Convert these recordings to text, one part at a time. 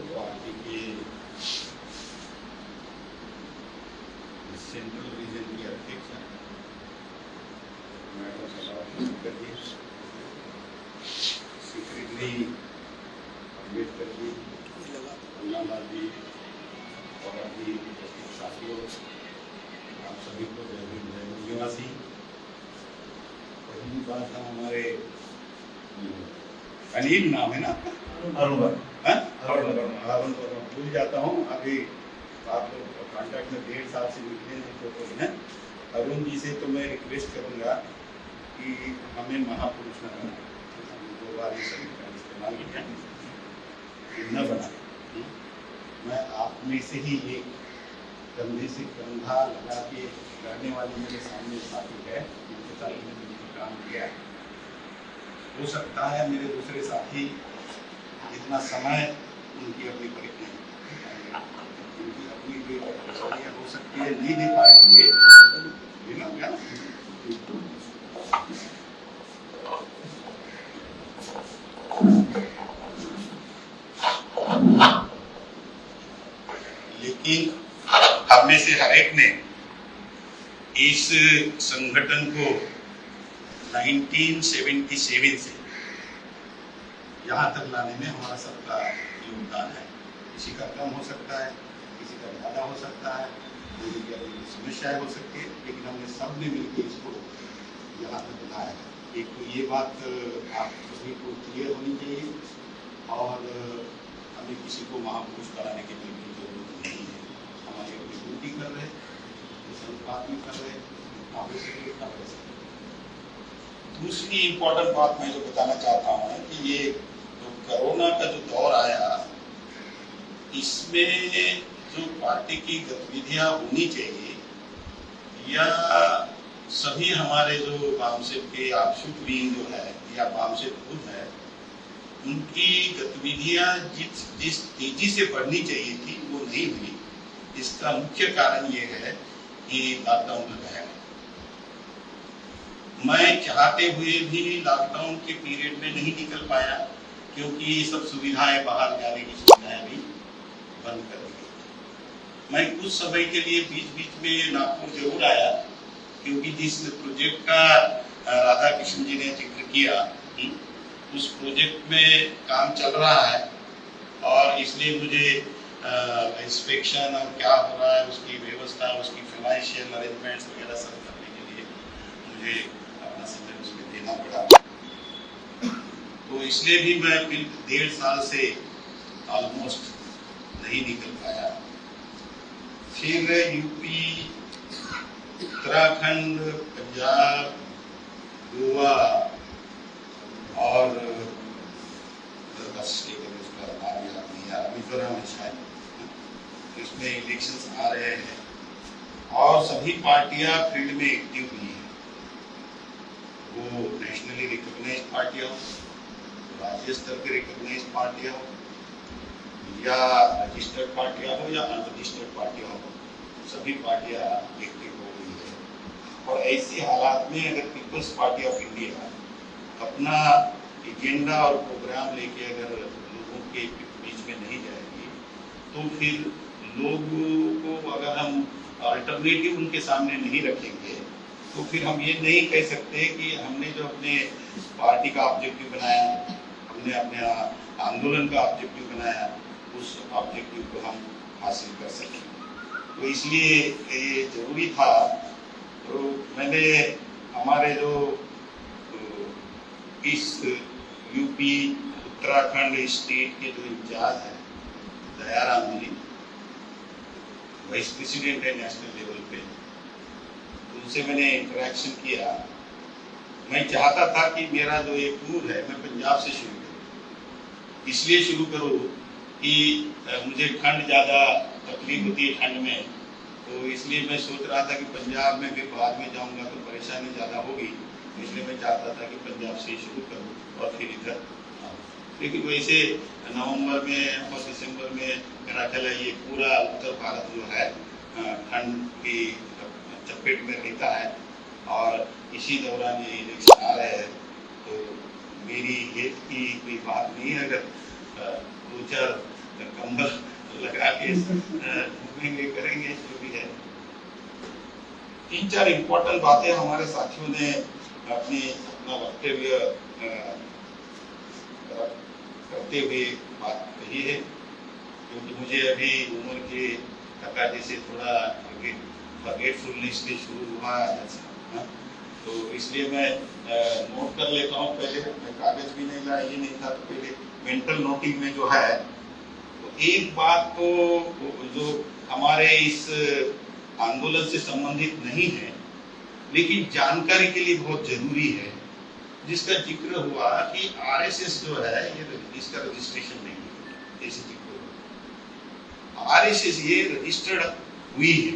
Party के central region की अध्यक्ष हैं मैडम अम्बेडकर जी, सेक्रेटरी अम्बेडकर जी, अन्ना जी और अभी उपस्थित साथियों, आप सभी को जय हिंद जय निवासी। पहली बात हम हमारे अलीम नाम है ना, अरुण भूल जाता हूँ अभी। आप लोग कॉन्टैक्ट में 1.5 साल से मिलते हैं फोटो हैं। अरुण जी से तो मैं रिक्वेस्ट करूँगा कि हमें महापुरुष न बना, हम 2 बार ये शब्द का इस्तेमाल किया न बना। मैं आप में से ही एक कंधे से कंधा लगा के रहने वाले मेरे सामने साथी है, जिनके साथ मैंने मिलकर काम किया है। हो सकता है मेरे दूसरे साथी इतना समय उनकी अपनी परीक्षा उनकी अपनी कोई परेशानियाँ हो सकती है, नहीं दे पाएंगे क्या? लेकिन हम में से हर एक ने इस संगठन को 1977 से यहाँ तक लाने में हमारा सबका योगदान है। किसी का कम हो सकता है, किसी का ज़्यादा हो सकता है, किसी की समस्याएं हो सकती है, लेकिन हमने सब ने मिलकर इसको यहाँ तक लाया है। एक तो ये बात आप सभी को क्लियर होनी चाहिए और हमें किसी को महापुरुष कराने की बिल्कुल जरूरत नहीं है। हमारी अपनी ड्यूटी कर रहे, संपात में कर रहे, आवश्यक कर रहे। दूसरी इम्पोर्टेंट बात मैं जो बताना चाहता हूँ कि ये जो कोरोना का जो दौर आया, इसमें जो पार्टी की गतिविधियां होनी चाहिए या सभी हमारे जो वामसेप के आशुक विंग जो है या वामसेप खुद है, उनकी गतिविधियां जिस तेजी से बढ़नी चाहिए थी वो नहीं हुई। इसका मुख्य कारण ये है कि लॉकडाउन लगाया। मैं चाहते हुए भी लॉकडाउन के पीरियड में नहीं निकल पाया, क्योंकि ये सब सुविधाएं, बाहर जाने की सुविधाएं भी बंद कर दी गई। मैं कुछ समय के लिए बीच में नागपुर जरूर आया, क्योंकि जिस प्रोजेक्ट का राधा कृष्ण जी ने जिक्र किया, उस प्रोजेक्ट में काम चल रहा है और इसलिए मुझे इंस्पेक्शन और क्या हो रहा है उसकी व्यवस्था, उसकी फाइनेंशियल अरेंजमेंट्स वगैरह सब करने के लिए मुझे अपना समय उसमें देना पड़ा। तो इसलिए भी मैं फिर 1.5 साल से ऑलमोस्ट नहीं निकल पाया। फिर यूपी, उत्तराखंड, पंजाब, गोवा और मिजोरम है शायद, इसमें इलेक्शंस आ रहे हैं और सभी पार्टियां फील्ड में एक्टिव हुई हैं। वो नेशनली रिकॉग्नाइज्ड पार्टियां हो, राज्य स्तर के रिकॉग्नाइज्ड पार्टियां हो, या रजिस्टर्ड पार्टियां हो या अनरजिस्टर्ड पार्टियां हो, सभी पार्टियां एक्टिव हो गई है। और ऐसी हालात में अगर पीपल्स पार्टी ऑफ इंडिया अपना एजेंडा और प्रोग्राम लेके अगर लोगों के बीच में नहीं जाएगी, तो फिर लोगों को अगर हम अल्टरनेटिव उनके सामने नहीं रखेंगे, तो फिर हम ये नहीं कह सकते कि हमने जो अपने पार्टी का ऑब्जेक्टिव बनाया, हमने अपने आंदोलन का ऑब्जेक्टिव बनाया, उस ऑब्जेक्टिव को हम हासिल कर सकें। तो इसलिए ये जरूरी था। तो मैंने हमारे जो इस यूपी उत्तराखंड स्टेट के जो इंचार्ज है दयाराम जी, वाइस प्रेसिडेंट है नेशनल लेवल पे, उनसे मैंने इंटरेक्शन किया। मैं चाहता था कि मेरा जो ये टूर है मैं पंजाब से शुरू करूँ। इसलिए शुरू करूँ कि मुझे ठंड ज़्यादा तकलीफ होती है ठंड में, तो इसलिए मैं सोच रहा था कि पंजाब में फिर बाद में जाऊंगा तो परेशानी ज़्यादा होगी, इसलिए मैं चाहता था कि पंजाब से शुरू करूं और फिर इधर आऊँ। लेकिन वैसे नवंबर में और दिसंबर में मेरा ख्याल है ये पूरा उत्तर भारत जो है ठंड की चपेट में रहता है और इसी दौरान ये इलेक्शन आ रहे हैं। तो मेरी हेल्थ की कोई बात नहीं है, अगर 2-4 कंबल लगा के घूमेंगे, करेंगे जो भी है। 3-4 इम्पोर्टेंट बातें हमारे साथियों ने अपना वक्तव्य करते हुए बात कही है, क्योंकि मुझे अभी उम्र के तकाजे से थोड़ा फॉरगेटफुलनेस भी शुरू हुआ है, तो इसलिए मैं नोट कर लेता हूँ। पहले मैं कागज भी नहीं लाया, ये नहीं था, तो पहले मेंटल नोटिंग में जो है, तो एक बात तो जो हमारे इस आंदोलन से संबंधित नहीं है लेकिन जानकारी के लिए बहुत जरूरी है, जिसका जिक्र हुआ कि आरएसएस जो है ये इसका रजिस्ट्रेशन नहीं है, ऐसे जिक्र हुआ। आरएसएस ये रजिस्टर्ड हुई है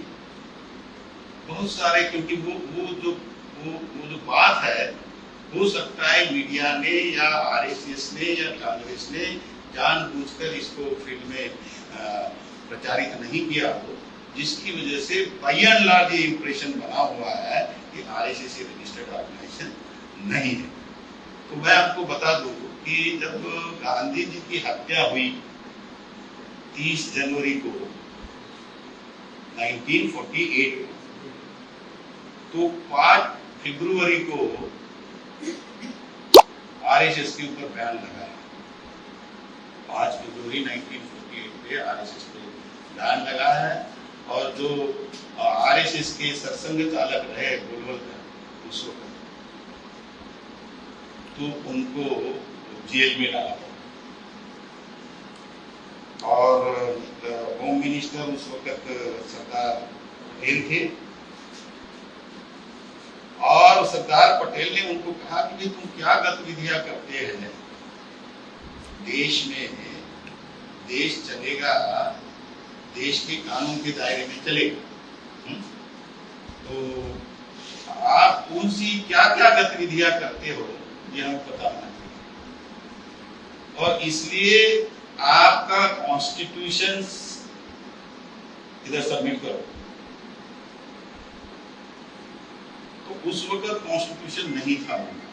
बहुत सारे, क्योंकि वो जो बात है, हो सकता है मीडिया ने या आरएसएस ने या कांग्रेस ने जानबूझकर इसको फील्ड में प्रचारित नहीं किया हो, जिसकी वजह से बाय एंड लार्ज ये इंप्रेशन बना हुआ है कि आरएसएस रजिस्टर्ड ऑर्गेनाइजेशन नहीं है। तो मैं आपको बता दूं कि जब गांधी जी की हत्या हुई 30 जनवरी को 1948, तो 5 फरवरी को आरएसएस के ऊपर बैन लगाया। 5 फरवरी 1948 पे आरएसएस पे बैन लगा है, और जो आरएसएस के सरसंघ चालक रहे गोलवलकर उस वक्त, तो उनको जेल में डाला, और होम मिनिस्टर उस वक्त सरदार पटेल थे, और सरदार पटेल ने उनको कहा कि तुम क्या गतिविधियां करते हैं, देश में देश चलेगा, देश के कानून के दायरे में चलेगा, तो आप कौन सी क्या क्या गतिविधियां करते हो ये हमें पता होना चाहिए, और इसलिए आपका कॉन्स्टिट्यूशन इधर सबमिट करो। तो उस वक्त कॉन्स्टिट्यूशन नहीं था उनका,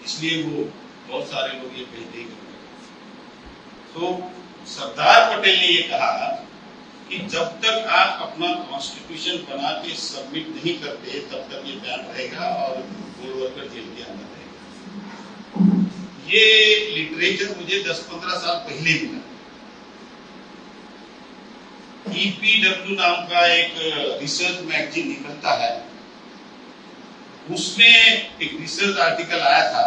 इसलिए वो बहुत सारे लोग ये कहते हैं। तो सरदार पटेल ने ये कहा कि जब तक आप अपना कॉन्स्टिट्यूशन बना के सबमिट नहीं करते तब तक ये बैन रहेगा और गोलवलकर जेल के अंदर रहेगा। ये लिटरेचर मुझे 10-15 साल पहले मिला। EPW नाम का एक रिसर्च मैगजीन निकलता है, उसमें एक रिसर्च आर्टिकल आया था,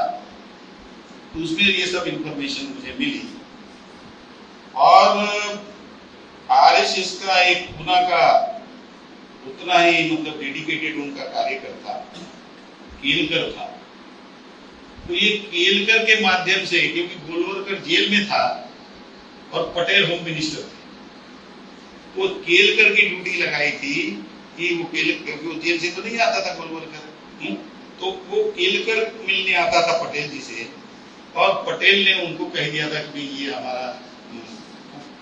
तो उसमें ये सब इंफॉर्मेशन मुझे मिली। और आरएसएस का एक पुणे का उतना ही मतलब डेडिकेटेड उनका कार्यकर्ता केलकर था, तो ये केलकर के माध्यम से, क्योंकि गोलवलकर जेल में था और पटेल होम मिनिस्टर थे, वो केलकर की ड्यूटी लगाई थी कि वो क्योंकि वो जेल से तो नहीं आता था गोलवलकर, तो वो केलकर मिलने आता था पटेल जी से, और पटेल ने उनको कह दिया था कि ये हमारा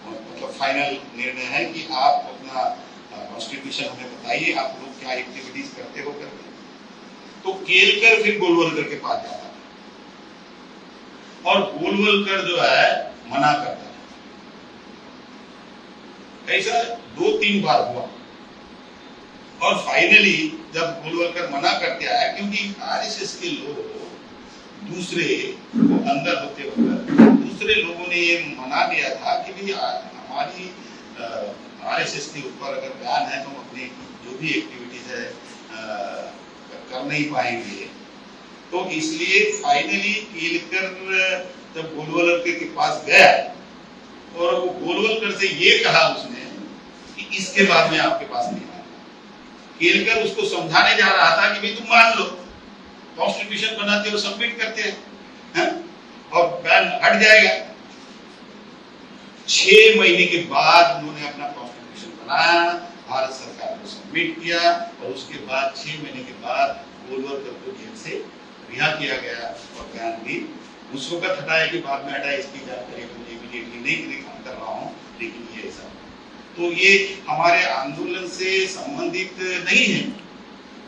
मतलब फाइनल निर्णय है कि आप अपना कॉन्स्टिट्यूशन हमें बताइए, आप लोग क्या एक्टिविटीज करते हो करके। तो केलकर फिर गोलवलकर के पास जाता था, और गोलवलकर जो है मना करता था। ऐसा 2-3 बार हुआ, और फाइनली जब गोलवलकर मना करके आया, क्योंकि आरएसएस के लोग दूसरे अंदर होते वक्त दूसरे लोगों ने ये मना दिया था कि भाई हमारी आरएसएस के ऊपर अगर बैन है तो हम अपनी जो भी एक्टिविटीज है कर नहीं पाएंगे। तो इसलिए फाइनली केलकर जब गोलवलकर के पास गया, और वो गोलवलकर से ये कहा उसने कि इसके बाद में आपके पास नहीं आया। केलकर उसको समझाने जा रहा था कि भाई तुम मान लो, कॉन्स्टिट्यूशन बनाते हो, सबमिट करते हैं, और बैन हट जाएगा। 6 महीने के बाद उन्होंने अपना कॉन्स्टिट्यूशन बनाया, भारत सरकार को सबमिट किया, और उसके बाद 6 महीने के बाद गोलवलकर को जेल से रिहा किया गया, और बैन भी उस वक्त हटाया कि बाद में हटाया, इसकी जानकारी मुझे इमीडिएटली नहीं कर रहा हूँ, लेकिन ये ऐसा। तो ये हमारे आंदोलन से संबंधित नहीं है,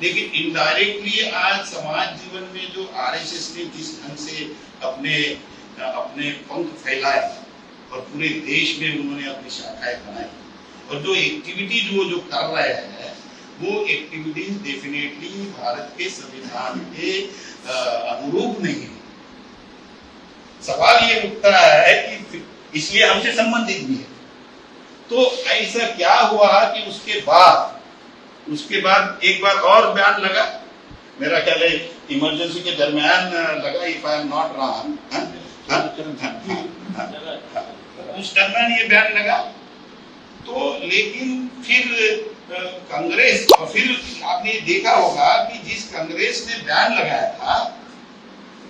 लेकिन इनडायरेक्टली आज समाज जीवन में जो आरएसएस ने जिस ढंग से अपने पंख फैलाए, और पूरे देश में उन्होंने अपनी शाखाएं बनाई, और जो एक्टिविटीज वो जो कर रहे हैं वो एक्टिविटीज डेफिनेटली भारत के संविधान के अनुरूप नहीं है। सवाल ये उठता है कि इसलिए हमसे संबंधित भी है। तो ऐसा क्या हुआ कि उसके बाद एक बार और बयान लगा, मेरा ख्याल है इमरजेंसी के दरमियान लगा, if I am not wrong, उस दरमियान ये बयान लगा। तो लेकिन फिर कांग्रेस, और फिर आपने देखा होगा कि जिस कांग्रेस ने बयान लगाया था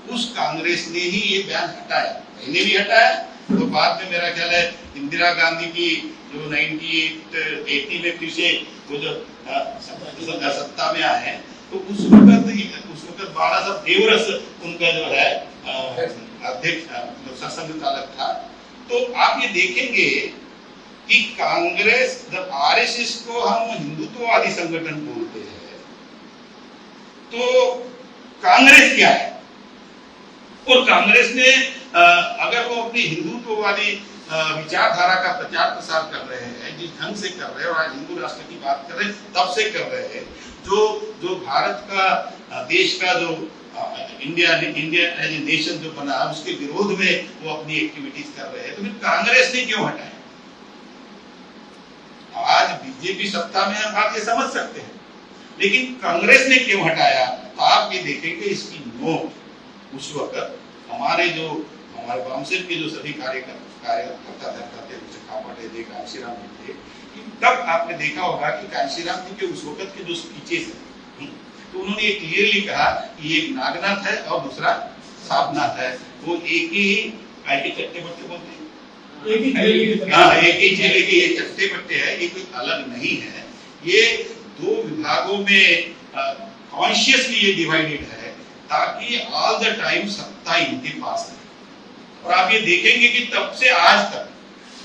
उस कांग्रेस ने ही ये बयान हटाया, पहले भी हटाया, तो बाद में मेरा ख्याल है इंदिरा गांधी की जो 98-80 में फिर से वो जो सत्ता में आए हैं, तो उस वक्त बाला साहब देवरस उनका जो है अध्यक्ष संघ चालक था। तो आप ये देखेंगे कि कांग्रेस, जब आरएसएस को हम हिंदुत्ववादी संगठन बोलते हैं तो कांग्रेस क्या है, और कांग्रेस ने अगर वो अपनी हिंदुत्ववादी विचारधारा का प्रचार प्रसार कर रहे हैं, जिस ढंग से कर रहे हैं, और आज हिंदू राष्ट्र की बात कर रहे हैं तब से कर रहे हैं, जो भारत का देश का जो इंडिया एज ए नेशन जो बना उसके विरोध में वो अपनी एक्टिविटीज कर रहे हैं, तो फिर कांग्रेस ने क्यों हटाया? आज बीजेपी सत्ता में हम बात ये समझ सकते हैं, लेकिन कांग्रेस ने क्यों हटाया? तो आप ये देखेंगे इसकी नोट उस वक्त हमारे वामसेन के जो सभी कार्यकर्ता थे, खापटे थे, कांशीराम थे, तब आपने देखा होगा कि कांशीराम जी के उस वक्त के जो स्पीचेस हैं, तो उन्होंने ये क्लियरली कहा कि एक नागनाथ है और दूसरा सापनाथ है, वो एक ही चट्टे बट्टे बोलते हैं, एक ही चेले के ये चट्टे बट्टे है, ये कोई अलग नहीं है। ये दो विभागों में कॉन्शियसली ये डिवाइडेड है ताकि ऑल द टाइम सत्ता इनके पास है। और आप ये देखेंगे कि तब से आज तक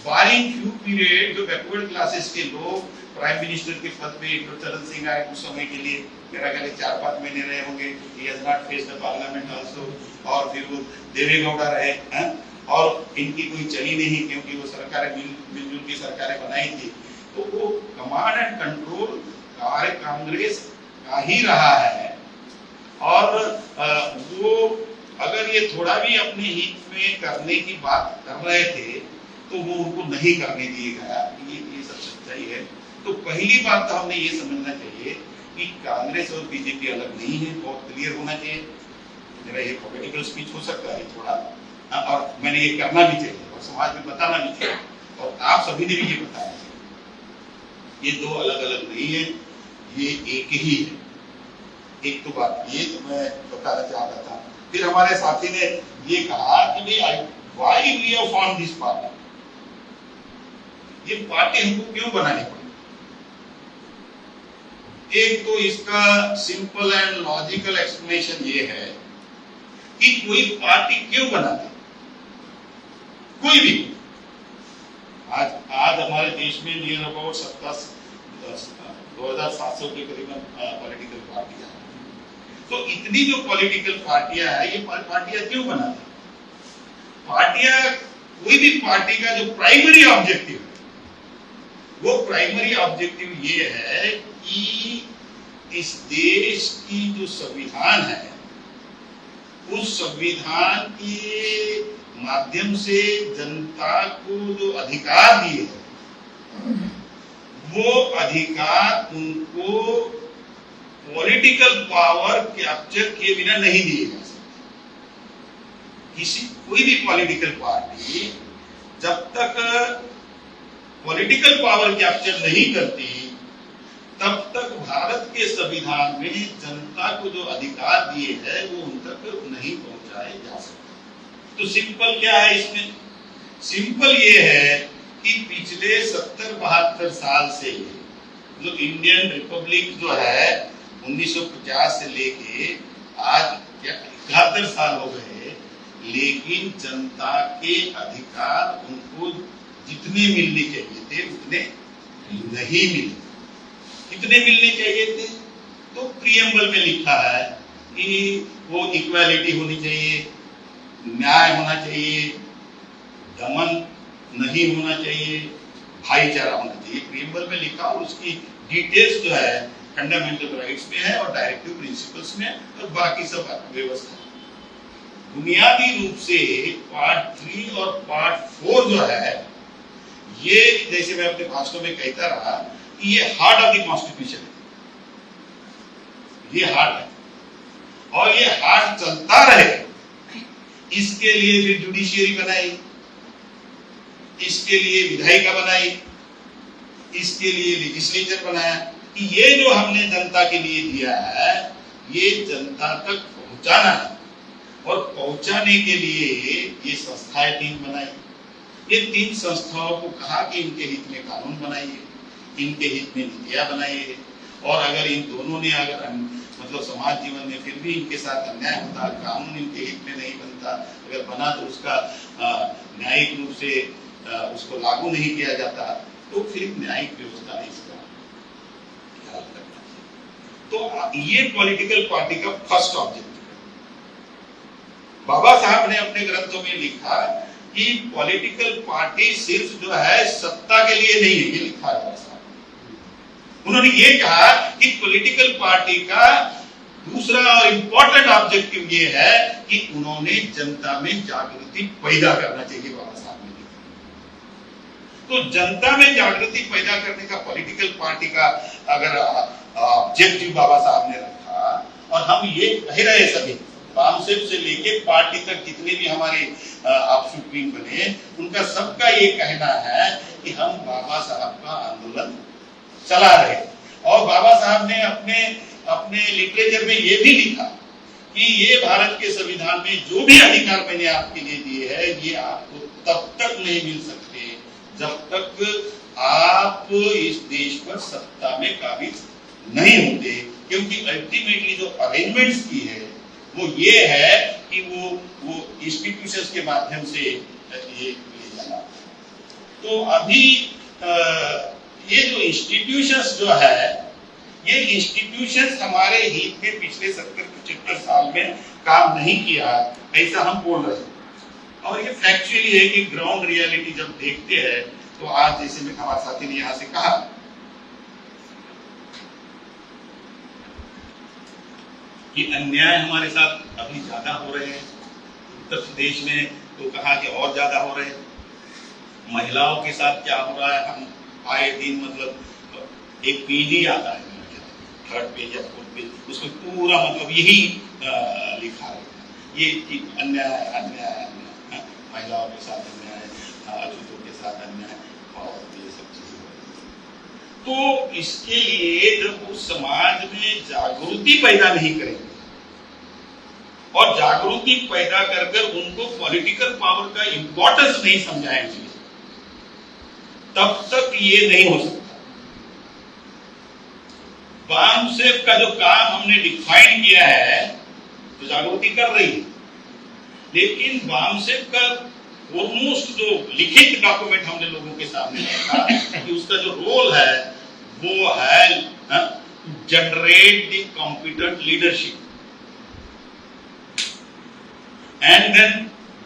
बारिंग फ्यू पीरियड जो बैकवर्ड क्लासेस के लोग प्राइम मिनिस्टर के पद पे, चरण सिंह आए कुछ समय के लिए, मेरा ख्याल 4-5 महीने रहे होंगे, he has not faced the parliament also, और फिर वो देवेगौड़ा रहे हैं, और इनकी कोई चली नहीं क्योंकि वो सरकारें मिलजुल की सरकारें बनाई थी। तो वो कमांड एंड कंट्रोल कार्य कांग्रेस का ही रहा है, और वो अगर ये थोड़ा भी अपने हित में करने की बात कर रहे थे तो वो उनको नहीं करने दिए गया, ये सब सच्चाई है। तो पहली बात तो हमने ये समझना चाहिए कि कांग्रेस और बीजेपी अलग नहीं है, बहुत क्लियर होना चाहिए। मेरा ये पॉलिटिकल स्पीच हो सकता है थोड़ा, और मैंने ये करना भी चाहिए और समाज में बताना भी चाहिए, और आप सभी ने भी ये बताया, ये दो अलग अलग नहीं है, ये एक ही है। एक तो बात ये तो मैं बताना चाहता था। फिर हमारे साथी ने ये कहा कि भाई why we have form this party, ये पार्टी हमको क्यों बनानी पड़ी? एक तो इसका सिंपल एंड लॉजिकल एक्सप्लेनेशन ये है कि कोई पार्टी क्यों बनाते, कोई भी। आज हमारे देश में नियर अबाउट 2700 के करीबन पॉलिटिकल पार्टियां हैं। तो इतनी जो पॉलिटिकल पार्टियां हैं, ये पार्टियां क्यों बनाते? पार्टियां, कोई भी पार्टी का जो प्राइमरी ऑब्जेक्टिव है, वो प्राइमरी ऑब्जेक्टिव ये है कि इस देश की जो संविधान है, उस संविधान के माध्यम से जनता को जो अधिकार दिए हैं, वो अधिकार उनको पॉलिटिकल पावर कैप्चर किए बिना नहीं दिए जा सकते। कोई भी पॉलिटिकल पार्टी जब तक पॉलिटिकल पावर कैप्चर नहीं करती, तब तक भारत के संविधान में जनता को जो अधिकार दिए हैं वो उन तक नहीं पहुंचाए जा सकते। तो सिंपल क्या है इसमें? सिंपल ये है कि पिछले 70-72 साल से जो इंडियन रिपब्लिक जो है 1950 से लेके आज 71 साल हो गए, लेकिन जनता के अधिकार उनको जितने मिलने चाहिए थे उतने नहीं मिले। कितने मिलने चाहिए थे? तो प्रीएम्बल में लिखा है कि वो इक्वालिटी होनी चाहिए, न्याय होना चाहिए, दमन नहीं होना चाहिए, भाईचारा होना चाहिए। प्रीएम्बल में लिखा और उसकी डिटेल्स जो है फंडामेंटल राइट्स में है और डायरेक्टिव प्रिंसिपल्स में और बाकी सब व्यवस्था। बुनियादी रूप से पार्ट 3 और पार्ट 4 जो है, ये जैसे मैं अपने भाषणों में कहता रहा कि ये हार्ट ऑफ द कॉन्स्टिट्यूशन है, ये हार्ट है और ये हार्ट चलता रहे, इसके लिए भी जुडिशियरी बनाई, इसके लिए विधायिका बनाई, इसके लिए लेजिस्लेचर बनाया कि ये जो हमने जनता के लिए दिया है ये जनता तक पहुंचाना है और पहुंचाने के लिए ये संस्थाएं 3 बनाई। ये 3 संस्थाओं को कहा कि इनके हित में कानून बनाइए, इनके हित में नीतियां बनाइए और अगर इन दोनों ने अगर मतलब समाज जीवन में फिर भी इनके साथ अन्याय होता, कानून इनके हित में नहीं बनता, अगर बना तो उसका न्यायिक रूप से उसको लागू नहीं किया जाता, तो फिर न्यायिक व्यवस्था ने इसका ख्याल रखना। तो ये पॉलिटिकल पार्टी का फर्स्ट ऑब्जेक्टिव है। बाबा साहब ने अपने ग्रंथों में लिखा कि पॉलिटिकल पार्टी सिर्फ जो है सत्ता के लिए नहीं है, ये लिखा है बाबा साहब। उन्होंने ये कहा कि पॉलिटिकल पार्टी का दूसरा और इंपॉर्टेंट ऑब्जेक्टिव ये है कि उन्होंने जनता में जागृति पैदा करना चाहिए, बाबा साहब ने लिखा। तो जनता में जागृति पैदा करने का पॉलिटिकल पार्टी का अगर ऑब्जेक्टिव बाबा साहब ने रखा, और हम ये कह रहे सभी बामसेफ से लेके पार्टी तक जितने भी हमारे ऑफशूट विंग बने, उनका सबका ये कहना है कि हम बाबा साहब का आंदोलन चला रहे। और बाबा साहब ने अपने लिटरेचर में ये भी लिखा कि ये भारत के संविधान में जो भी अधिकार मैंने आपके लिए दिए हैं, ये आपको तब तक नहीं मिल सकते जब तक आप इस देश पर सत्ता में काबिज नहीं होते, क्योंकि अल्टीमेटली जो अरेंजमेंट्स की है वो ये है कि वो इंस्टीट्यूशंस के माध्यम से ये ले जाना। तो अभी ये जो इंस्टीट्यूशंस जो है, ये इंस्टीट्यूशंस हमारे हित में पिछले 70-75 साल में काम नहीं किया, ऐसा हम बोल रहे हैं। और ये फैक्चुअली है कि ग्राउंड रियलिटी जब देखते हैं तो आज जैसे में हमारे साथी ने यहाँ से कहा कि अन्याय हमारे साथ अभी ज्यादा हो रहे हैं। उत्तर प्रदेश में तो कहा कि और ज्यादा हो रहे हैं। महिलाओं के साथ क्या हो रहा है, हम आए दिन मतलब एक पेज ही आता है, 3rd पेज या 4th पेज, उसमें पूरा मतलब यही लिखा है, ये कि अन्याय महिलाओं के साथ अन्याय, अछूतों के साथ अन्याय और ये सब चीजें। तो इसके लिए जब उस समाज में जागृति पैदा नहीं करेंगे और जागृति पैदा कर उनको पॉलिटिकल पावर का इंपॉर्टेंस नहीं समझाएंगे, तब तक ये नहीं हो सकता। बामसेफ का जो काम हमने डिफाइन किया है तो जागृति कर रही है, लेकिन बामसेफ का ऑलमोस्ट जो लिखित डॉक्यूमेंट हमने लोगों के सामने रखा कि उसका जो रोल है वो है generate the competent leadership and then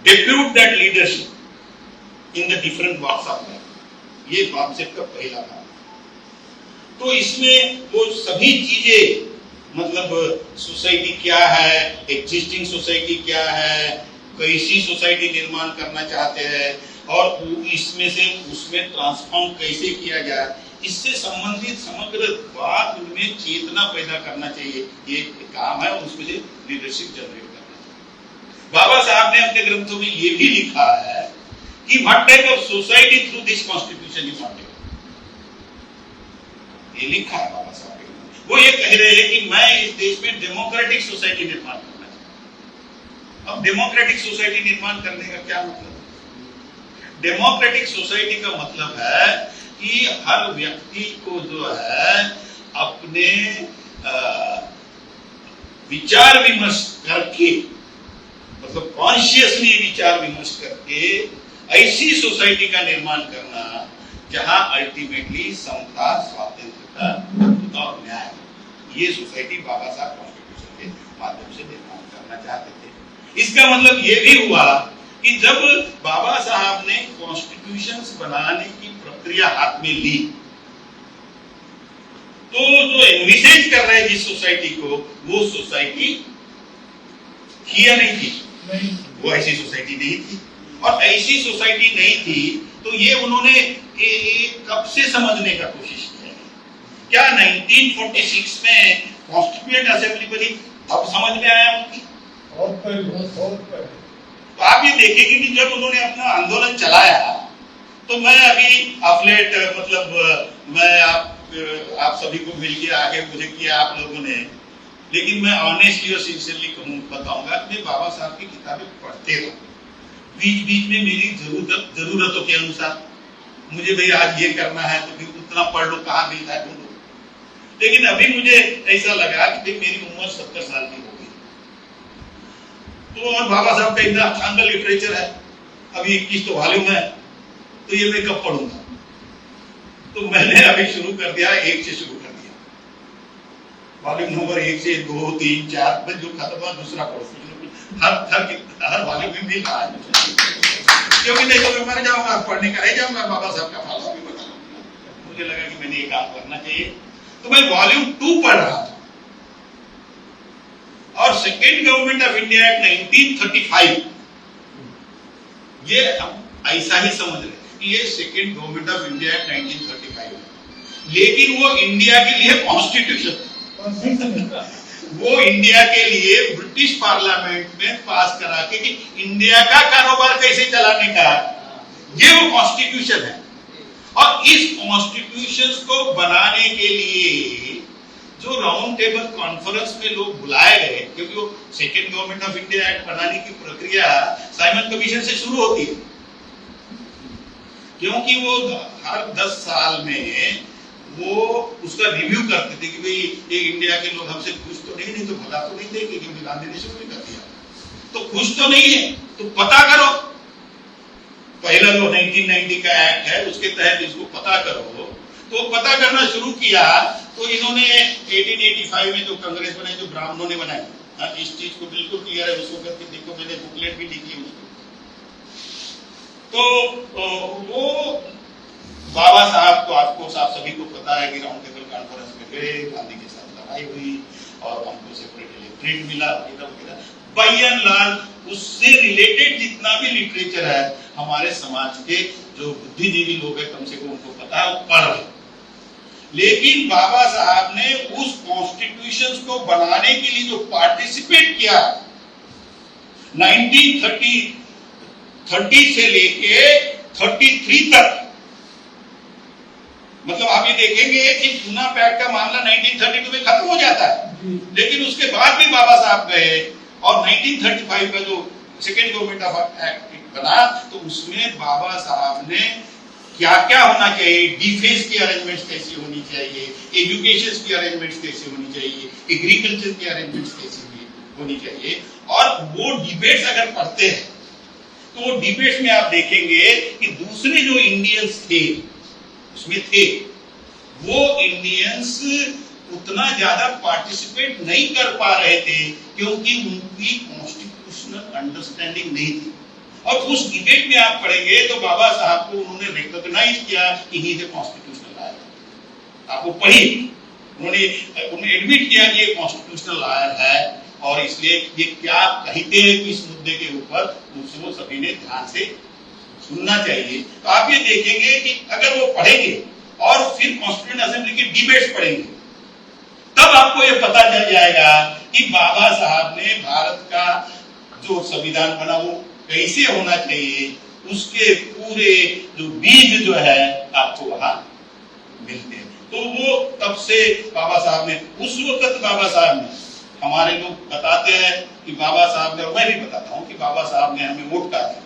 depute that leadership in the different walks of life. ये बामसेफ का पहला काम। तो इसमें वो सभी चीजें मतलब सोसाइटी क्या है, एग्जिस्टिंग सोसाइटी क्या है, कैसी सोसाइटी निर्माण करना चाहते हैं और इसमें से उसमें ट्रांसफॉर्म कैसे किया जाए, इससे संबंधित समग्र बात उनमें चेतना पैदा करना चाहिए। ये काम है और उसमें लीडरशिप जनरेट करना चाहिए। बाबा साहब ने अपने ग्रंथों में ये भी लिखा है कि what type of society through this constitution is wanted, ये लिखा है बाबा साहब ने। वो ये कह रहे हैं कि मैं इस देश में डेमोक्रेटिक सोसाइटी निर्माण करना चाहता हूं। अब डेमोक्रेटिक सोसाइटी निर्माण करने का क्या मतलब है? डेमोक्रेटिक सोसाइटी का मतलब है कि हर व्यक्ति को जो है अपने विचार विमर्श करके, मतलब कॉन्शियसली विचार विमर्श करके ऐसी सोसाइटी का निर्माण करना जहां अल्टीमेटली समता, स्वातंत्रता और न्याय, ये सोसाइटी बाबा साहब कॉन्स्टिट्यूशन के माध्यम से निर्माण करना चाहते थे। इसका मतलब ये भी हुआ कि जब बाबा साहब ने कॉन्स्टिट्यूशंस बनाने की प्रक्रिया हाथ में ली, तो जो एनविसेज कर रहे हैं जिस सोसाइटी को, वो सोसाइटी थी या नहीं थी? वो ऐसी सोसाइटी नहीं थी। और ऐसी सोसाइटी नहीं थी तो ये उन्होंने कब से समझने का कोशिश किया है? क्या 1946 में कॉन्स्टिट्यूएंट असेंबली बनी अब समझ में आया उनकी? तो आप ये देखेंगे कि जब उन्होंने अपना आंदोलन चलाया, तो मैं अभी ऑफलेट मैं आप सभी को मिल के आगे मुझे किया आप लोगों ने, लेकिन मैं ऑनेस्टली और सिंसियरली बताऊंगा कि मैं बाबा साहब की किताबें पढ़ते रहूं, बीच बीच में मेरी जरूरतों के अनुसार मुझे भाई आज ये करना है तो फिर उतना पढ़ लो, कहाँ मिलता है ढूंढो। लेकिन अभी मुझे ऐसा लगा कि भाई मेरी उम्र 70 साल की हो गई, तो और बाबा साहब का इतना शानदार लिटरेचर है, अभी 21 तो वॉल्यूम है, तो ये मैं कब पढ़ूंगा? तो मैंने अभी शुरू कर दिया, 1 से शुरू कर दिया, वॉल्यूम नंबर 1 से 2 3 4 में जो खत्म हुआ दूसरा पढ़ो, हर वॉल्यूम में मिल रहा है, क्योंकि नहीं तो मैं मर जाऊंगा, पढ़ने का रह जाऊंगा, बाबा साहब का फॉलो भी बता दूंगा। मुझे लगा कि मैंने ये काम करना चाहिए, तो मैं वॉल्यूम 2 पढ़ रहा था, और second government of India act 1935, ये हम ऐसा ही समझ रहे कि ये second government of India act 1935 है, लेकिन वो इंडिया के लिए कॉन्स्टिट्यूशन वो इंडिया के लिए ब्रिटिश पार्लियामेंट में पास करा के कि इंडिया का कारोबार कैसे चलाने का, ये वो कॉन्स्टिट्यूशन है। और इस कॉन्स्टिट्यूशन को बनाने के लिए जो राउंड टेबल कॉन्फ्रेंस में लोग बुलाए गए, क्योंकि वो second government of India act बनाने की प्रक्रिया साइमन कमीशन से शुरू होती है, क्योंकि वो हर 10 साल में वो उसका रिव्यू करते थे कि भाई ये इंडिया के लोग हमसे खुश तो नहीं तो भला तो नहीं देंगे, क्योंकि गांधी ने शुरू कर दिया, तो खुश तो नहीं है, तो पता करो। पहला जो 1990 का एक्ट है उसके तहत इसको पता करो, तो पता करना शुरू किया। तो इन्होंने 1885 में जो कांग्रेस बनाई, जो ब्राह्मणों ने बनाई, इस चीज को बिल्कुल क्लियर है, उसको करके देखो, मैंने बुकलेट भी लिखी उसको। तो वो बाबा साहब तो आपको सभी को पता है कि राउंड टेबल कॉन्फ्रेंस में गए, गांधी के साथ लड़ाई हुई और हमको सेपरेट इलेक्ट्रेट मिला वगैरह। बाय एंड लार्ज उससे रिलेटेड जितना भी लिटरेचर है हमारे समाज के जो बुद्धिजीवी लोग हैं, कम से कम उनको पता है, वो पढ़ रहे। लेकिन बाबा साहब ने उस कॉन्स्टिट्यूशन को बनाने के लिए जो पार्टिसिपेट किया 1930 से लेके 33 तक, मतलब आप ये देखेंगे कि पूना पैक्ट का मामला 1932 में खत्म हो जाता है, लेकिन उसके बाद भी बाबा साहब गए और 1935 का जो सेकेंड गवर्नमेंट ऑफ एक्ट बना, तो उसमें बाबा साहब ने क्या क्या होना चाहिए, डिफेंस की अरेंजमेंट्स कैसी होनी चाहिए, एजुकेशन की अरेंजमेंट्स कैसी होनी चाहिए, एग्रीकल्चर की अरेंजमेंट्स कैसी होनी चाहिए। और वो डिबेट्स अगर पढ़ते हैं तो वो डिबेट्स में आप देखेंगे कि दूसरे जो इंडियंस थे उसमें थे, वो इंडियंस उतना ज्यादा पार्टिसिपेट नहीं कर पा रहे थे, क्योंकि उनकी कॉन्स्टिट्यूशनल अंडरस्टैंडिंग नहीं थी। और उस डिबेट में आप पढ़ेंगे तो बाबा साहब को उन्होंने रिकॉग्नाइज किया कि he is a constitutional lawyer. आपको पढ़िए, उन्होंने एडमिट किया कि ये कॉन्स्टिट्यूशनल लॉयर है, और इसलिए ये क्या कहते हैं कि इस मुद्दे के ऊपर उसको सभी ने ध्यान से सुनना चाहिए। तो आप ये देखेंगे कि अगर वो पढ़ेंगे और फिर कॉन्स्टिट्यूएंट असेंबली के डिबेट्स पढ़ेंगे, तब आपको ये पता चल जाएगा कि बाबा साहब ने भारत का जो संविधान बना वो कैसे होना चाहिए, उसके पूरे जो बीज जो है आपको वहां मिलते हैं। तो वो तब से बाबा साहब ने, उस वक्त बाबा साहब ने, हमारे लोग बताते हैं कि बाबा साहब ने, और मैं भी बताता हूं कि बाबा साहब ने हमें वोट कहा था।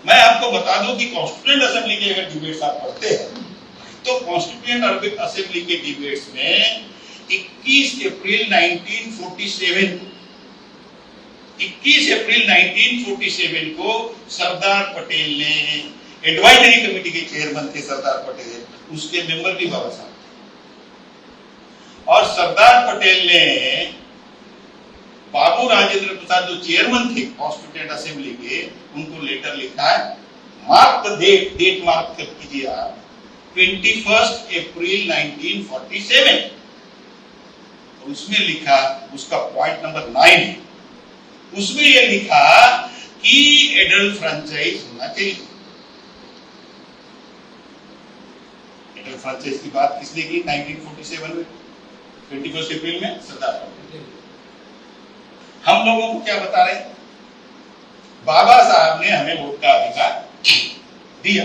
मैं आपको बता दूं कि कॉन्स्टिट्यूएंट असेंबली के अगर डिबेट्स आप पढ़ते हैं तो कॉन्स्टिट्यूएंट असेंबली के डिबेट्स में 21 अप्रैल 1947 को सरदार पटेल ने, एडवाइजरी कमेटी के चेयरमैन थे सरदार पटेल, उसके मेंबर भी बाबा साहब, और सरदार पटेल ने बाबू राजेंद्र प्रसाद जो चेयरमैन थे कॉन्स्टिट्यूएंट असेंबली के, उनको लेटर लिखा है, मार्क द डेट मार्क कीजिए आप, 21 अप्रैल 1947। और उसमें लिखा, उसका पॉइंट नंबर 9 है, उसमें यह लिखा कि एडल्ट फ्रेंचाइज होना चाहिए। एडल्ट फ्रेंचाइज की बात किसने की 1947 में, 21 अप्रैल में? सरदार पटेल। हम लोगों को क्या बता रहे हैं? बाबा साहब ने हमें वोट का अधिकार दिया।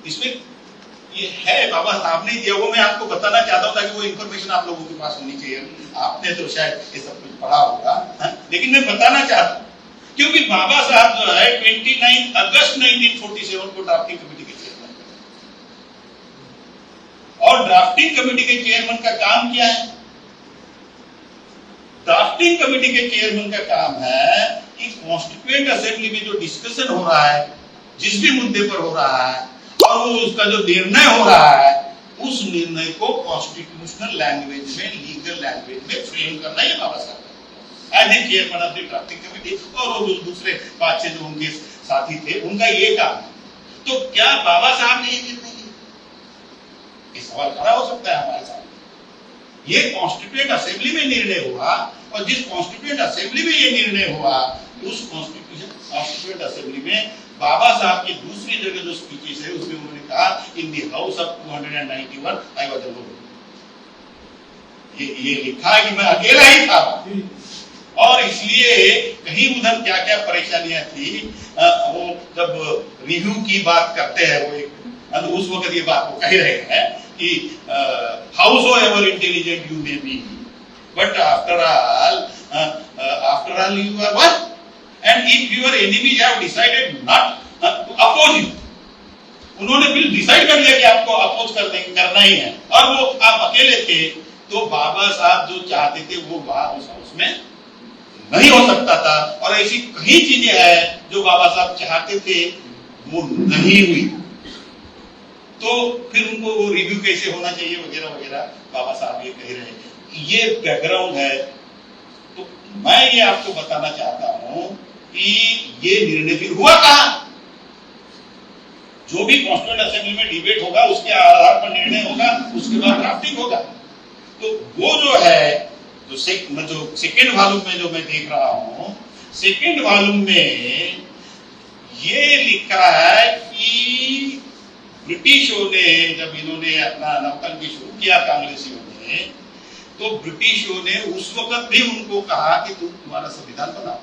इसमें ये है, बाबा साहब ने दिया, वो मैं आपको बताना चाहता हूं ताकि वो इंफॉर्मेशन आप लोगों के पास होनी चाहिए। आपने तो शायद ये सब कुछ पढ़ा होगा, लेकिन मैं बताना चाहता हूं क्योंकि बाबा साहब जो है 29 अगस्त 1947 को ड्राफ्टिंग कमेटी के चेयरमैन, और ड्राफ्टिंग कमेटी के चेयरमैन का काम क्या है? ड्राफ्टिंग कमेटी के चेयरमैन का काम है कि कॉन्स्टिट्यूएंट असेंबली में जो डिस्कशन हो रहा है, जिस भी मुद्दे पर हो रहा है, और वो उसका जो निर्णय हो रहा है, उस निर्णय को कॉन्स्टिट्यूशनल लैंग्वेज में, लीगल लैंग्वेज में फ्रेम करना ही Baba Sahab as a chairman of the drafting committee, और वो दूसरे 5-6 जो उनके साथी थे, उनका ये काम है। तो क्या बाबा साहब ने ये निर्णय लिया? ये सवाल खड़ा हो सकता है हमारे सामने। ये कॉन्स्टिट्यूएंट असेंबली में निर्णय हुआ, और जिस कॉन्स्टिट्यूएंट असेंबली में ये निर्णय हुआ, उस कॉन्स्टिट्यूएंट असेंबली में बाबा साहब की दूसरी जगह जो स्पीचेस है, उसमें उन्होंने कहा in the house of 291 I was alone. ये लिखा है कि मैं अकेला ही था, और इसलिए कहीं उधर क्या क्या परेशानियां थी, वो जब रिव्यू की बात करते हैं, वो एक उस वक्त ये बात वो कह रहे हैं कि however intelligent you may be, but after all you are one, and if your enemies have decided not to oppose you, उन्होंने बिल डिसाइड कर लिया कि आपको अपोज करना ही है, और वो आप अकेले थे, तो बाबा साहब जो चाहते थे वो वहां उस हाउस में नहीं हो सकता था, और ऐसी कई चीजें हैं जो बाबा साहब चाहते थे वो नहीं हुई। तो फिर उनको वो रिव्यू कैसे होना चाहिए वगैरह वगैरह बाबा साहब ये कह रहे हैं। ये बैकग्राउंड है। तो मैं ये आपको बताना चाहता हूं कि ये निर्णय फिर हुआ कहां? जो भी कॉन्स्टिट्यूएंट असेंबली में डिबेट होगा उसके आधार पर निर्णय होगा, उसके बाद ड्राफ्टिंग होगा। तो वो जो है जो सेकेंड वॉल्यूम में जो मैं देख रहा हूं, सेकेंड वॉल्यूम में ये लिखा है कि ब्रिटिशों ने जब इन्होंने अपना नौटंकी शुरू किया कांग्रेसियों ने, तो ब्रिटिशों ने उस वक्त भी उनको कहा कि तुम तुम्हारा संविधान बनाओ,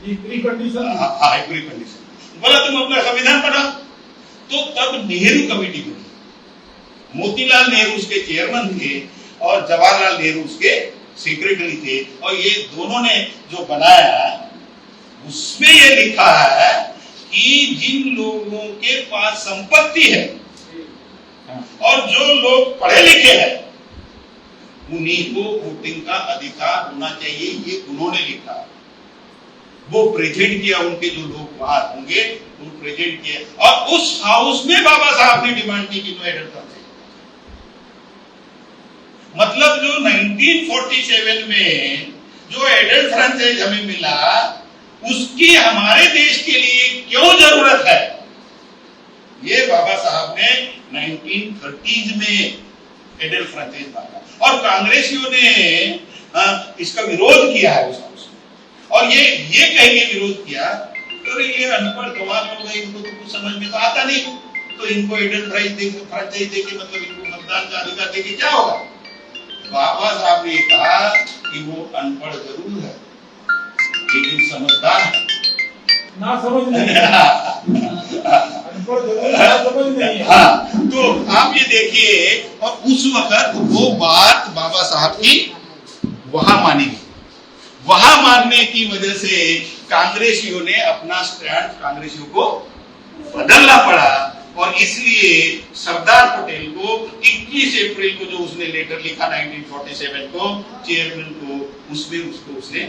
प्री कंडीशन बोला तुम अपना संविधान बनाओ। तो तब नेहरू कमेटी बनी, मोतीलाल नेहरू उसके चेयरमैन थे और जवाहरलाल नेहरू उसके सेक्रेटरी थे, और ये दोनों ने जो बनाया उसमें ये लिखा है कि जिन लोगों के पास संपत्ति है और जो लोग पढ़े लिखे हैं उन्हीं को वोटिंग का अधिकार होना चाहिए, ये उन्होंने लिखा। वो प्रेजेंट किया, उनके जो लोग वहां होंगे वो प्रेजेंट किए, और उस हाउस में बाबा साहब ने डिमांड की कि नो एडल्ट फ्रेंचाइज। मतलब जो 1947 में जो एडल्ट फ्रेंचाइज हमें मिला, उसकी हमारे देश के लिए क्यों जरूरत है, ये बाबा साहब ने 1930s में एडल्ट फ्रेंचाइज मांगा, और कांग्रेसियों ने इसका विरोध किया है उस हाउस में। और ये कह के विरोध किया, तो ये अनपढ़ गवार लोग हैं, इनको तो कुछ समझ में तो आता नहीं, तो इनको एडल्ट फ्रेंचाइज देके मतलब इनको मतदान का अधिकार देके क्या होगा? बाबा साहब ने कहा कि वो अनपढ़ जरूर है लेकिन समझदार है। ना समझ नहीं हाँ, तो आप ये देखिए, और उस वक्त वो बात बाबा साहब की वहां मानी गई। वहां मानने की वजह से कांग्रेसियों ने अपना स्टैंड कांग्रेसियों को बदलना पड़ा, और इसलिए सरदार पटेल को 21 अप्रैल को जो उसने लेटर लिखा 1947 को चेयरमैन को, उसमें उसने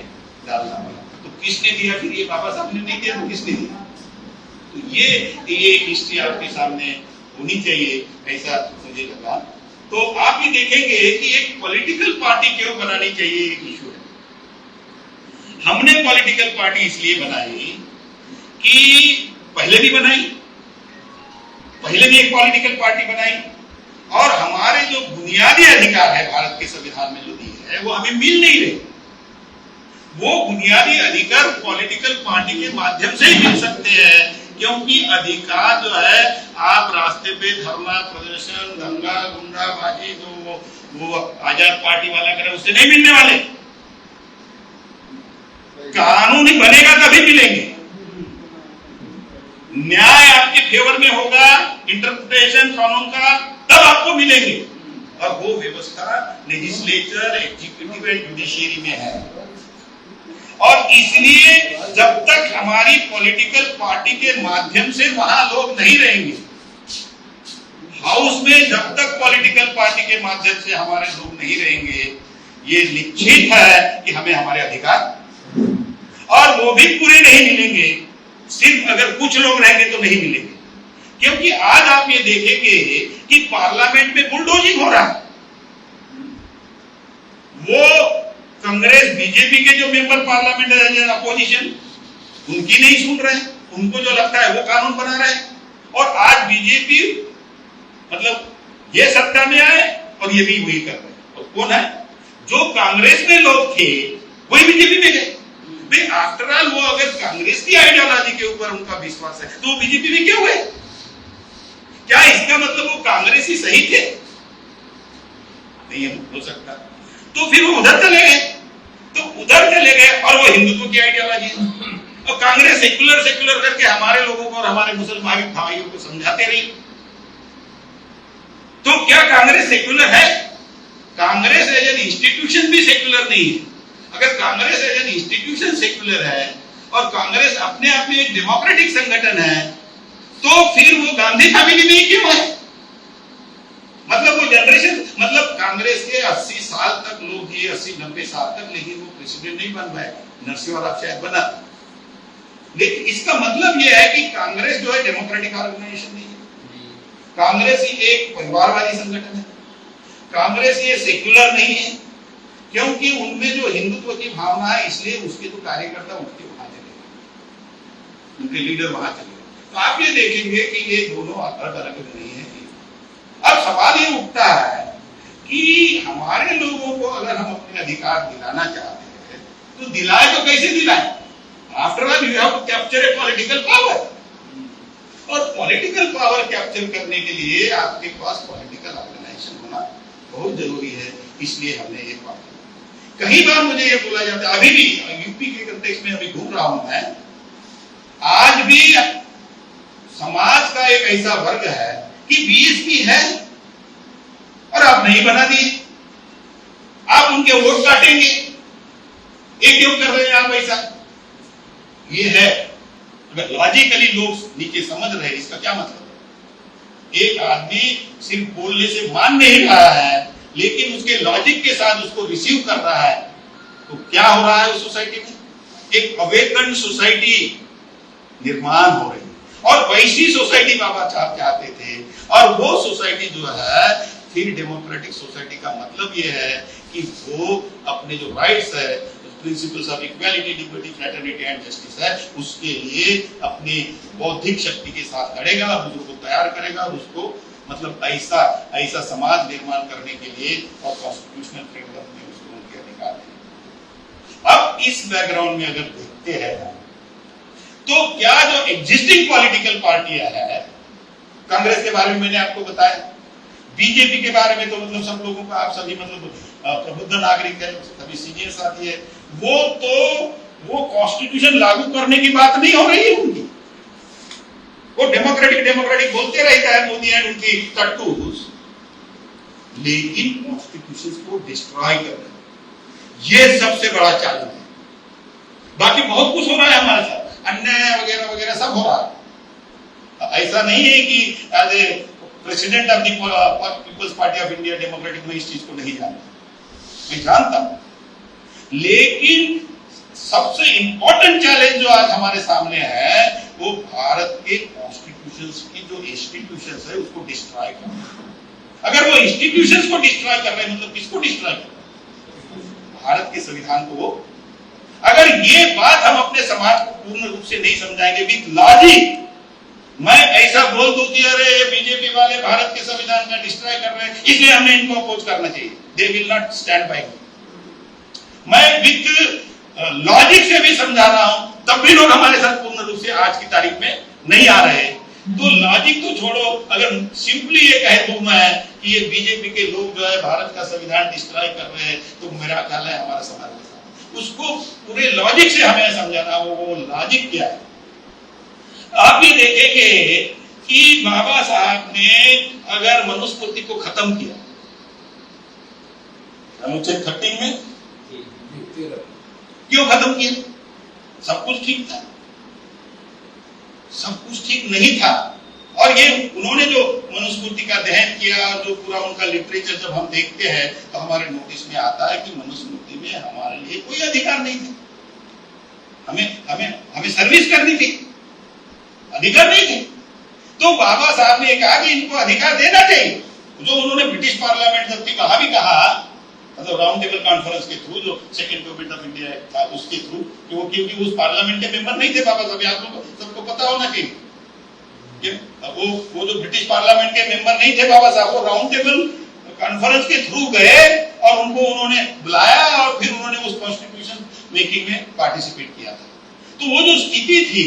डालना पड़ा। तो किसने दिया फिर? ये बाबा साहब ने नहीं दिया, तो किसने दिया? तो ये हिस्ट्री आपके सामने होनी चाहिए, ऐसा मुझे लगा। तो आप ये देखेंगे कि एक पॉलिटिकल पार्टी क्यों बनानी चाहिए, एक इशू है। हमने पॉलिटिकल पार्टी इसलिए बनाई कि पहले भी एक पॉलिटिकल पार्टी बनाई और हमारे जो बुनियादी अधिकार है भारत के संविधान में जो दिए है वो हमें मिल नहीं रहे। वो बुनियादी अधिकार पॉलिटिकल पार्टी के माध्यम से ही मिल सकते हैं, क्योंकि अधिकार जो है आप रास्ते पे धरना प्रदर्शन दंगा गुंडाबाजी जो वो आजाद पार्टी वाला करे उससे नहीं मिलने वाले। कानून ही बनेगा तभी मिलेंगे, न्याय आपके फेवर में होगा, इंटरप्रिटेशन कानून का तब आपको मिलेंगे। और वो व्यवस्था लेजिस्लेचर एग्जीक्यूटिव एंड जुडिशियरी में है। और इसलिए जब तक हमारी पॉलिटिकल पार्टी के माध्यम से वहां लोग नहीं रहेंगे, हाउस में जब तक पॉलिटिकल पार्टी के माध्यम से हमारे लोग नहीं रहेंगे, ये निश्चित है कि हमें हमारे अधिकार और वो भी पूरे नहीं मिलेंगे। सिर्फ अगर कुछ लोग रहेंगे तो नहीं मिलेंगे, क्योंकि आज आप ये देखेंगे कि पार्लियामेंट में बुलडोजिंग हो रहा है। वो कांग्रेस बीजेपी के जो मेंबर पार्लियामेंट है अपोजिशन, उनकी नहीं सुन रहे, उनको जो लगता है वो कानून बना रहे। और आज बीजेपी मतलब ये सत्ता में आए और ये भी वही कर रहे हैं। और कौन है? जो कांग्रेस में लोग थे वही बीजेपी में गए। आफ्टर ऑल वो अगर कांग्रेस की आइडियोलॉजी के ऊपर उनका विश्वास है तो वो बीजेपी में क्यों गए? क्या इसका मतलब वो कांग्रेस ही सही थे? नहीं हो सकता। तो फिर वो उधर चले गए और वो हिंदुत्व की आइडियोलॉजी और कांग्रेस सेक्युलर करके हमारे लोगों को और हमारे मुसलमान भाइयों को समझाते रही। तो क्या कांग्रेस सेक्युलर है? कांग्रेस एज एन इंस्टीट्यूशन भी सेक्युलर नहीं है। अगर Congress as an institution secular है और कांग्रेस अपने आप में एक डेमोक्रेटिक संगठन है, तो फिर वो गांधी फैमिली में क्यों है? मतलब वो जनरेशन, मतलब कांग्रेस के 80 साल तक लोग ये 80-90 साल तक, लेकिन वो प्रेसिडेंट नहीं बन पाए। नरसिंह राव शायद बना, लेकिन इसका मतलब ये है कि कांग्रेस जो है डेमोक्रेटिक ऑर्गेनाइजेशन नहीं है। कांग्रेस ही एक परिवारवादी संगठन है। कांग्रेस ये सेक्युलर नहीं है, क्योंकि उनमें जो हिंदुत्व की भावना है, इसलिए उसके तो कार्यकर्ता उठ के वहां चले गए, उनके लीडर वहां चले गए। तो आप ये देखेंगे कि ये दोनों अलग अलग नहीं है। अब सवाल ये उठता है कि हमारे लोगों को अगर हम अपने अधिकार दिलाना चाहते हैं तो दिलाए तो कैसे दिलाए? After all you have to capture a political power, और पॉलिटिकल पावर कैप्चर करने के लिए आपके पास पॉलिटिकल ऑर्गेनाइजेशन होना बहुत जरूरी है। इसलिए हमने ये बात, कई बार मुझे ये बोला जाता है, अभी भी यूपी के कंटेक्स्ट में अभी घूम रहा हूं मैं, आज भी समाज का एक ऐसा वर्ग है कि बीएसपी है और आप नहीं बना दिए, आप उनके वोट काटेंगे, ये क्यों कर रहे हैं आप ऐसा? ये है, अगर लॉजिकली लोग नीचे समझ रहे हैं इसका क्या मतलब है? एक आदमी सिर्फ बोलने से मान नहीं रहा है, लेकिन उसके लॉजिक के साथ उसको रिसीव कर रहा है, तो क्या हो रहा है उस सोसाइटी में? एक अवेकन सोसाइटी निर्माण हो रही है। और वैसी सोसाइटी बाबा साहब चाहते थे, और वो सोसाइटी जो है फिर डेमोक्रेटिक सोसाइटी का मतलब ये है कि वो अपने जो राइट्स है, principles of equality, liberty, fraternity and justice है, उसके लिए अपनी बौद्धिक शक्ति के साथ लड़ेगा, उसको तैयार करेगा, उसको मतलब ऐसा समाज निर्माण करने के लिए और कॉन्स्टिट्यूशनल फ्रेमवर्क में उसको उनके अधिकार देंगे। अब इस बैकग्राउंड में अगर देखते हैं तो क्या जो एग्जिस्टिंग पॉलिटिकल पार्टियां हैं, कांग्रेस के बारे में मैंने आपको बताया, बीजेपी के बारे में तो मतलब सब लोगों को आप सभी मतलब प्रबुद्ध नागरिक है, सभी सीनियर साथी है, वो कॉन्स्टिट्यूशन लागू करने की बात नहीं हो रही है उनकी। वो डेमोक्रेटिक बोलते रहता है मोदी एंड उनकी टट्टूस, लेकिन कॉन्स्टिट्यूशन को डिस्ट्रॉय करना, ये सबसे बड़ा चैलेंज है। बाकी बहुत कुछ हो रहा है हमारे साथ, अन्याय वगैरह वगैरह सब हो रहा है। ऐसा नहीं है कि as a president of the people's party of India democratic में इस चीज को नहीं जानता, मैं जानता हूं, लेकिन सबसे इंपॉर्टेंट चैलेंज जो आज हमारे सामने है वो भारत के कॉन्स्टिट्यूशंस की जो इंस्टीट्यूशंस है उसको डिस्ट्रॉय करना। अगर वो इंस्टीट्यूशंस को डिस्ट्रॉय कर रहे हैं, मतलब किसको डिस्ट्रॉय कर रहे हैं? भारत के संविधान को। अगर अगर ये बात हम अपने समाज को पूर्ण रूप से नहीं समझाएंगे विद लॉजिक, मैं ऐसा बोल दूं कि अरे बीजेपी वाले भारत के संविधान का डिस्ट्रॉय कर रहे हैं इसलिए हमें इनको अपोज करना चाहिए, they will not stand by me. मैं विद लॉजिक से भी समझा रहा हूं तब भी लोग हमारे साथ पूर्ण रूप से आज की तारीख में नहीं आ रहे। तो लॉजिक तो छोड़ो, अगर सिंपली ये कह दूं मैं कि ये बीजेपी के लोग जो है भारत का संविधान डिस्ट्रॉय कर रहे हैं, तो मेरा ख्याल है हमारा समाज उसको पूरे लॉजिक से हमें समझाना, वो लॉजिक क्या है। आप ये देखेंगे कि बाबा साहब ने अगर मनुस्मृति को खत्म किया अनुच्छेद 13 में, क्यों खत्म किया? सब कुछ ठीक था? सब कुछ ठीक नहीं था। और ये उन्होंने जो मनुस्मृति का दहन किया, जो पूरा उनका लिटरेचर जब हम देखते हैं तो हमारे नोटिस में आता है कि मनुस्मृति में हमारे लिए कोई अधिकार नहीं थे, हमें हमें हमें सर्विस करनी थी, अधिकार नहीं थे। तो बाबा साहब ने कहा कि इनको अधिकार देना चाहिए, जो उन्होंने ब्रिटिश पार्लियामेंट जब थी वहां भी कहा, मतलब राउंड टेबल कॉन्फ्रेंस के थ्रू, जो second government of India act था उसके थ्रू, क्योंकि उस पार्लियामेंट के मेंबर नहीं थे बाबा साहब, आप लोगों को सबको पता होना चाहिए। वो जो ब्रिटिश पार्लियामेंट के मेंबर नहीं थे बाबा साहब, वो राउंड टेबल कॉन्फ्रेंस के थ्रू गए और उनको उन्होंने बुलाया और फिर उन्होंने उस कॉन्स्टिट्यूशन मेकिंग में पार्टिसिपेट किया था। तो वो जो स्थिति थी,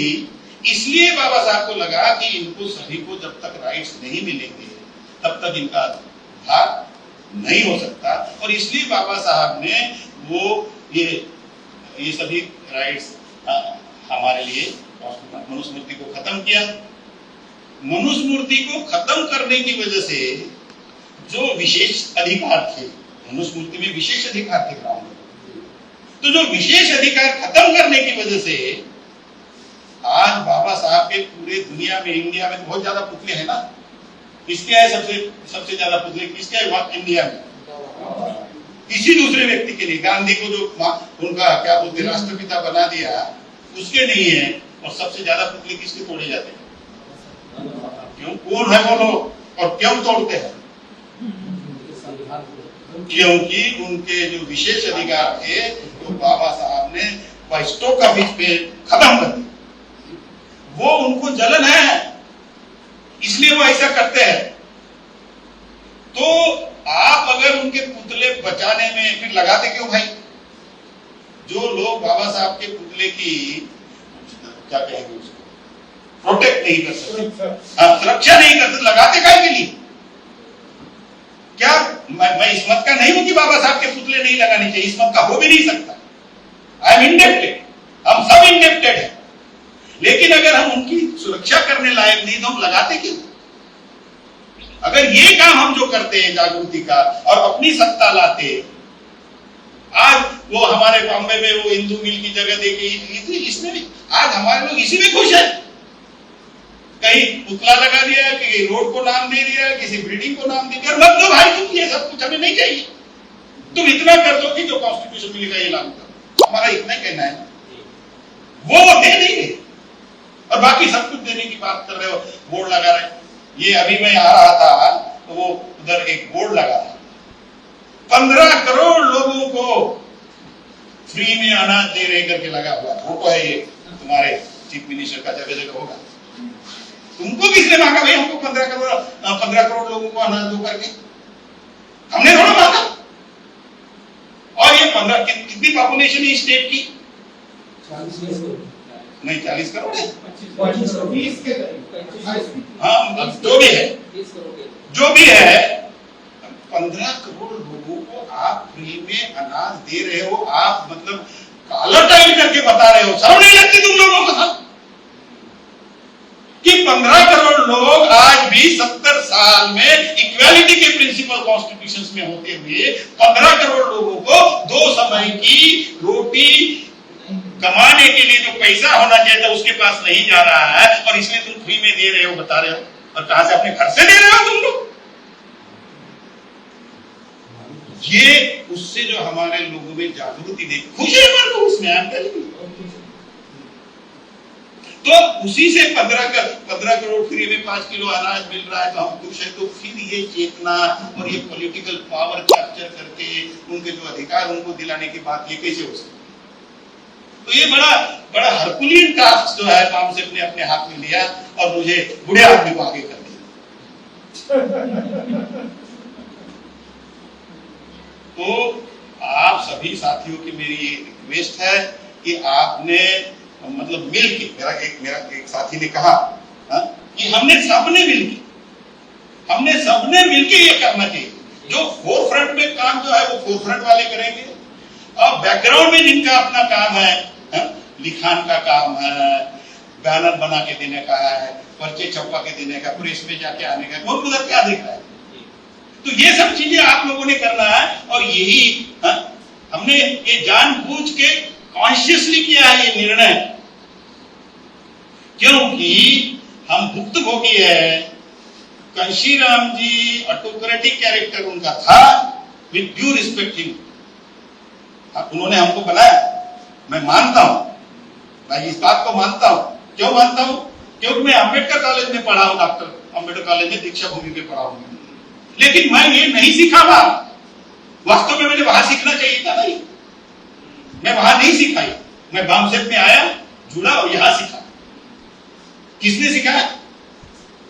इसलिए बाबा साहब को लगा कि इनको सभी को जब तक राइट्स नहीं मिलेंगे तब तक इनका भाग नहीं हो सकता, और इसलिए बाबा साहब ने वो ये सभी राइट्स हमारे लिए मनुस्मृति को खत्म किया। मनुस्मृति को खत्म करने की वजह से जो विशेष अधिकार थे, मनुस्मृति में विशेष अधिकार थे ग्राउंड, तो जो विशेष अधिकार खत्म करने की वजह से आज बाबा साहब के पूरे दुनिया में, इंडिया में बहुत ज्यादा पुतले हैं ना। किसके है सबसे ज्यादा पुतले किसके है इंडिया में? किसी दूसरे व्यक्ति के लिए, गांधी को जो उनका क्या बोलते राष्ट्रपिता बना दिया उसके नहीं है, और सबसे ज्यादा पुतले किसके तोड़े जाते हैं? क्यों? कौन है वो लोग और क्यों तोड़ते हैं? क्योंकि उनके जो विशेष अधिकार थे तो बाबा साहब ने स्टॉक ऑफिस पे खत्म कर दिया। वो उनको जलन है इसलिए वो ऐसा करते हैं। तो आप अगर उनके पुतले बचाने में फिर लगाते क्यों भाई? जो लोग बाबा साहब के पुतले की क्या कहेंगे उसको प्रोटेक्ट नहीं कर सकते, सुरक्षा नहीं कर सकते, लगाते काहे के लिए? क्या मैं इस मत का नहीं हूं कि बाबा साहब के पुतले नहीं लगाने चाहिए, इस मत का हो भी नहीं सकता। आई एम इंडेप्टेड, हम सब इंडेप्टेड हैं, लेकिन अगर हम उनकी सुरक्षा करने लायक नहीं तो हम लगाते क्यों? अगर ये काम हम जो करते हैं जागृति का और अपनी सत्ता लाते, आज वो हमारे बॉम्बे में वो हिंदू मिल की जगह देखी, इसमें भी आज हमारे लोग इसी में खुश है। कहीं पुतला लगा दिया, कहीं रोड को नाम दे दिया, किसी बिल्डिंग को नाम दे दिया, मत लो भाई तुम, ये सब कुछ हमें नहीं चाहिए। तुम इतना कर दो कि जो कॉन्स्टिट्यूशन में लिखा ये लागू करो, हमारा इतना कहना है। वो दे देंगे और बाकी सब कुछ देने की बात कर रहे हो, बोर्ड लगा रहे। ये अभी मैं आ रहा था तो वो उधर एक बोर्ड लगा था, 15 करोड़ लोगों को फ्री में अनाज दे रहे करके लगा हुआ। फोटो है ये, तुम्हारे चीफ मिनिस्टर का जगह जगह होगा। तुमको किसने मांगा भाई हमको 15 करोड़ लोगों को अनाज दो करके? हमने थोड़ा मांगा। और ये 15 कितनी पॉपुलेशन है स्टेट की? 40 करोड़ है, 20 के हाँ जो भी है 15 करोड़ लोगों को आप फ्री में अनाज दे रहे हो। आप मतलब काला टाइम करके बता रहे हो, शर्म नहीं लगती तुम लोगों को साथ कि 15 करोड़ लोग आज भी 70 साल में इक्वालिटी के प्रिंसिपल कॉन्स्टिट्यूशन में होते हुए 15 करोड़ लोगों को 2 समय की रोटी कमाने के लिए जो पैसा होना चाहिए था उसके पास नहीं जा रहा है, और इसलिए तुम फ्री में दे रहे हो, बता रहे हो। और कहां से? अपने घर से दे रहे हो तुम लोग। ये उससे जो हमारे लोगों में जागृति देख खुश है हमारे लोग उसमें। तो उसी से 15 करोड़ फ्री में 5 किलो अनाज मिल रहा है तो हम खुश है। तो फिर ये चेतना और ये पॉलिटिकल पावर कैप्चर करके उनके जो अधिकार उनको दिलाने की बात, ये कैसे हो सकती? तो ये बड़ा बड़ा हरकुलियन टास्क जो है पामसेप ने अपने हाथ में लिया और मुझे बूढ़े आदमी को आगे कर दिया। तो आप सभी साथियों की मेरी ये रिक्वेस्ट है कि आपने मतलब मिलके, मेरा एक साथी ने कहा कि हमने सबने मिलके ये करना चाहिए। जो फोर फ्रंट में काम जो है वो फोर फ्रंट वाले करेंगे, और बैकग्राउंड में जिनका अपना काम है, लिखान का काम है, बैनर बना के देने का है, पर्चे छपवा के देने का, प्रेस में जाके आने का, बहुत उधर क्या देख रहा है। तो ये सब चीजें आप लोगों ने करना है, और यही हमने ये जानबूझ के कॉन्शियसली किया है ये निर्णय, क्योंकि हम भुक्तभोगी है। कांशीराम जी ऑटोक्रेटिक कैरेक्टर उनका था, विद ड्यू रिस्पेक्ट हिम, उन्होंने हमको बनाया, मैं मानता हूं, मैं इस बात को मानता हूं। क्यों मानता हूं? क्योंकि मैं अंबेडकर कॉलेज में पढ़ा हूं, डॉक्टर अंबेडकर कॉलेज में दीक्षा भूमि पे पढ़ा हूं, लेकिन मैं ये नहीं सीखा वहां। वास्तव में मुझे वहां सीखना चाहिए था, नहीं, मैं वहां नहीं सीखा, मैं बामसेप में आया, जुड़ा और यहां सीखा। किसने सिखाया?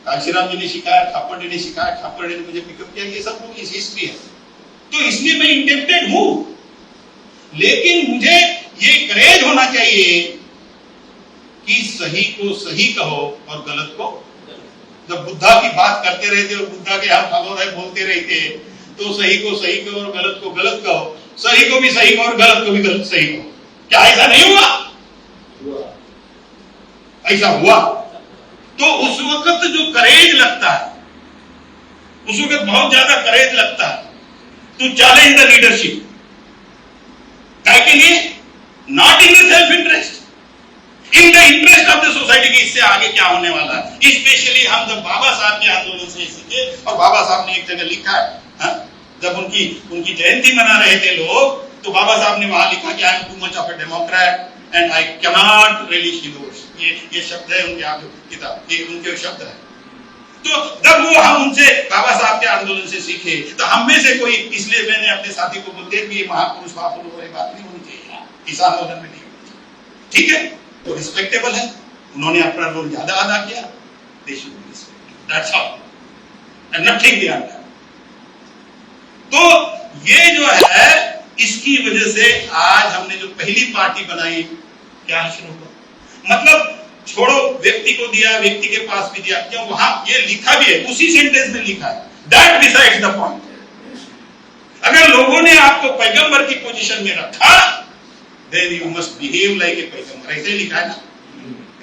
कांशीराम जी ने सिखाया, खापर जी ने सिखाया, खापर जी ने मुझे पिकअप किया, ये सब लोग इस हिस्ट्री है। तो इसलिए मैं इंटेम्प्टेड हूं, लेकिन मुझे ये करेज होना चाहिए कि सही को सही कहो और गलत को। जब बुद्धा की बात करते रहते और बुद्धा के हम फॉलोअर बोलते रहते, तो सही को सही कहो और गलत को गलत कहो, सही को भी सही कहो और गलत को भी गलत सही कहो। क्या ऐसा नहीं हुआ? ऐसा हुआ। तो उस वक्त जो करेज लगता है, उस वक्त बहुत ज्यादा करेज लगता है टू चैलेंज द लीडरशिप। काय के लिए? Not in the self interest, in the interest of the society की इससे आगे क्या होने वाला है। स्पेशली हम जब बाबा साहब के आंदोलन से सीखे, और बाबा साहब ने एक जगह लिखा है, जब उनकी जयंती मना रहे थे लोग, तो बाबा साहब ने वहां लिखा कि I am too much of A Democrat and I can not release divorce. ये शब्द है उनके आप किताब, ये उनके शब्द है। तो जब वो हम उनसे बाबा साहब के आंदोलन से सीखे, तो हम में से कोई, इसलिए मैंने अपने साथी को बोलते कि ये महापुरुष महापुरुष वाली बात नहीं होनी चाहिए, इस आंदोलन में नहीं होनी चाहिए। ठीक है, तो रिस्पेक्टेबल है, उन्होंने अपना रोल ज्यादा अदा किया, they should be respected, that's all and nothing beyond that. तो ये जो है, इसकी वजह से आज हमने जो पहली पार्टी बनाई, क्या शुरू हुआ, मतलब छोड़ो व्यक्ति को दिया, व्यक्ति के पास भी दिया, क्यों वहां ये लिखा भी है, उसी सेंटेंस में लिखा है, दैट डिसाइड्स द पॉइंट। अगर लोगों ने आपको पैगंबर की पोजीशन में रखा, then you must behave like a पैगंबर, ऐसे ही लिखा है ना,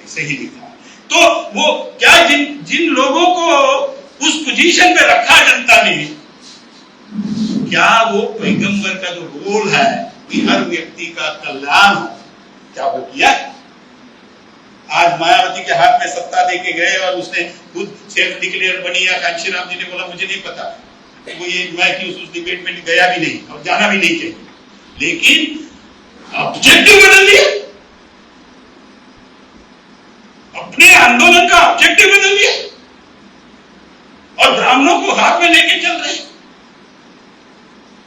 ऐसे ही लिखा है। तो वो क्या, जिन लोगों को उस पोजीशन पे रखा जनता ने, क्या वो पैगंबर का जो रोल है कि हर व्यक्ति का कल्याण हो, क्या वो किया? आज मायावती के हाथ में सत्ता देके गए और उसने खुद सेल्फ डिक्लेयर बनी, या कांशीराम जी ने बोला मुझे नहीं पता, वो ये मैं कि उस डिबेट में गया भी नहीं और जाना भी नहीं चाहिए, लेकिन ऑब्जेक्टिव बदल दिया, अपने आंदोलन का ऑब्जेक्टिव बदल दिया और ब्राह्मणों को हाथ में लेके चल रहे।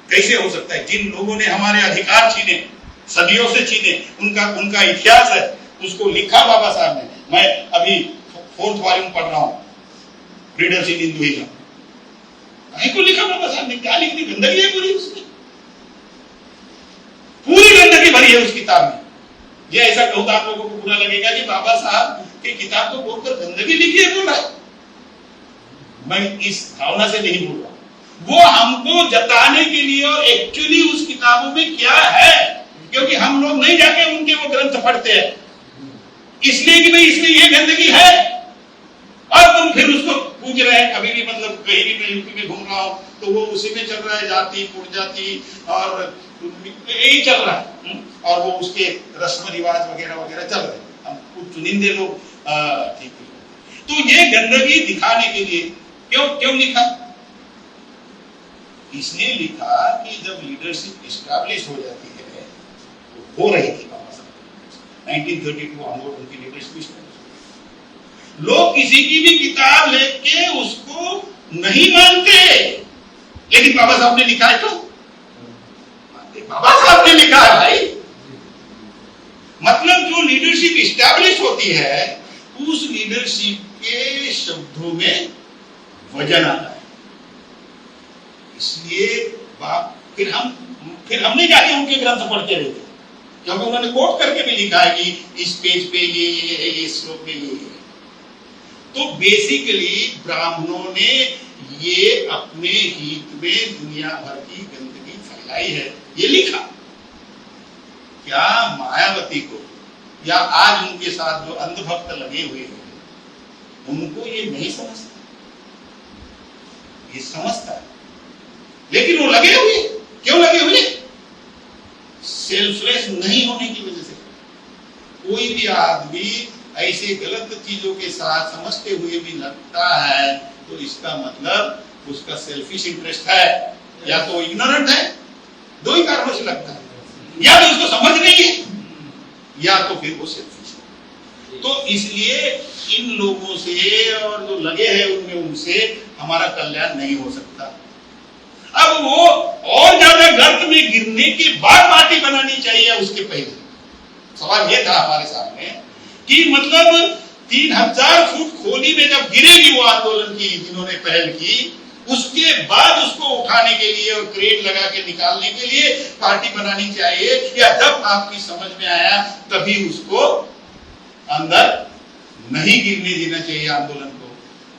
कैसे हो सकता है? जिन लोगों ने हमारे अधिकार छीने, सदियों से छीने, उनका इतिहास है, उसको लिखा बाबा साहब ने। मैं अभी 4th वॉल्यूम पढ़ रहा हूं, रीडर्स इन हिंदुइज्म, को लिखा बाबा साहब ने, क्या लिखनी, गंदगी है पूरी उसमें, पूरी गंदगी भरी है उस किताब में। ये ऐसा कहूं तो आप लोगों को बुरा लगेगा कि बाबा साहब की किताब को बोलकर गंदगी लिखी है, बोल रहा है, मैं इस भावना से नहीं बोल रहा, वो हमको जताने के लिए, और एक्चुअली उस किताबों में क्या है, क्योंकि हम लोग नहीं जाके उनके वो ग्रंथ पढ़ते हैं, इसलिए कि भाई इसमें ये गंदगी है, और तुम फिर उसको पूछ रहे हैं। अभी भी मतलब कहीं भी मैं यूपी में घूम रहा हूं तो वो उसी में चल रहा है, जाति पुरजाति और यही चल रहा है, और वो उसके रस्म रिवाज वगैरह वगैरह चल रहे हैं, हम कुछ चुनिंदे लोग ठीक है। तो ये गंदगी दिखाने के लिए क्यों लिखा? इसने लिखा कि जब लीडरशिप एस्टैब्लिश हो जाती है, तो हो रही थी बाबा साहब 1932 ऑनवर्ड उनकी लीडरशिप, लोग किसी की भी किताब लेके उसको नहीं मानते, लेकिन बाबा साहब ने लिखा है तो बाबा साहब ने लिखा है भाई, मतलब इस्टेब्लिश होती है, उस लीडरशिप के शब्दों में वजन आता है। इसलिए फिर हमने जाके उनके ग्रंथ पढ़ते रहते, क्योंकि उन्होंने कोट करके भी लिखा है कि इस पेज पे ये श्लोक में ये। तो बेसिकली ब्राह्मणों ने ये अपने हित में दुनिया भर की गंदगी फैलाई है, ये लिखा। क्या मायावती को या आज उनके साथ जो अंधभक्त लगे हुए हैं उनको ये नहीं समझता? ये समझता है, लेकिन वो लगे हुए। क्यों लगे हुए? सेल्फलेस नहीं होने की वजह से। कोई भी आदमी ऐसे गलत चीजों के साथ समझते हुए भी लगता है तो इसका मतलब उसका सेल्फिश इंटरेस्ट है, या तो इग्नोरेंट है, दो ही कारणों से लगता है, या तो उसको समझ नहीं है, या तो फिर वो सेल्फिश है। तो इसलिए इन लोगों से और जो लगे हैं उनमें, उनसे हमारा कल्याण नहीं हो सकता। अब वो और ज्यादा गर्त में गिरने के बाद पार्टी बनानी चाहिए, उसके पहले सवाल ये था हमारे सामने कि मतलब 3000 फुट खोली में जब गिरेगी वो आंदोलन की जिन्होंने पहल की, उसके बाद उसको उठाने के लिए और क्रेट लगा के निकालने के लिए पार्टी बनानी चाहिए, या जब आपकी समझ में आया तभी उसको अंदर नहीं गिरने देना चाहिए आंदोलन को।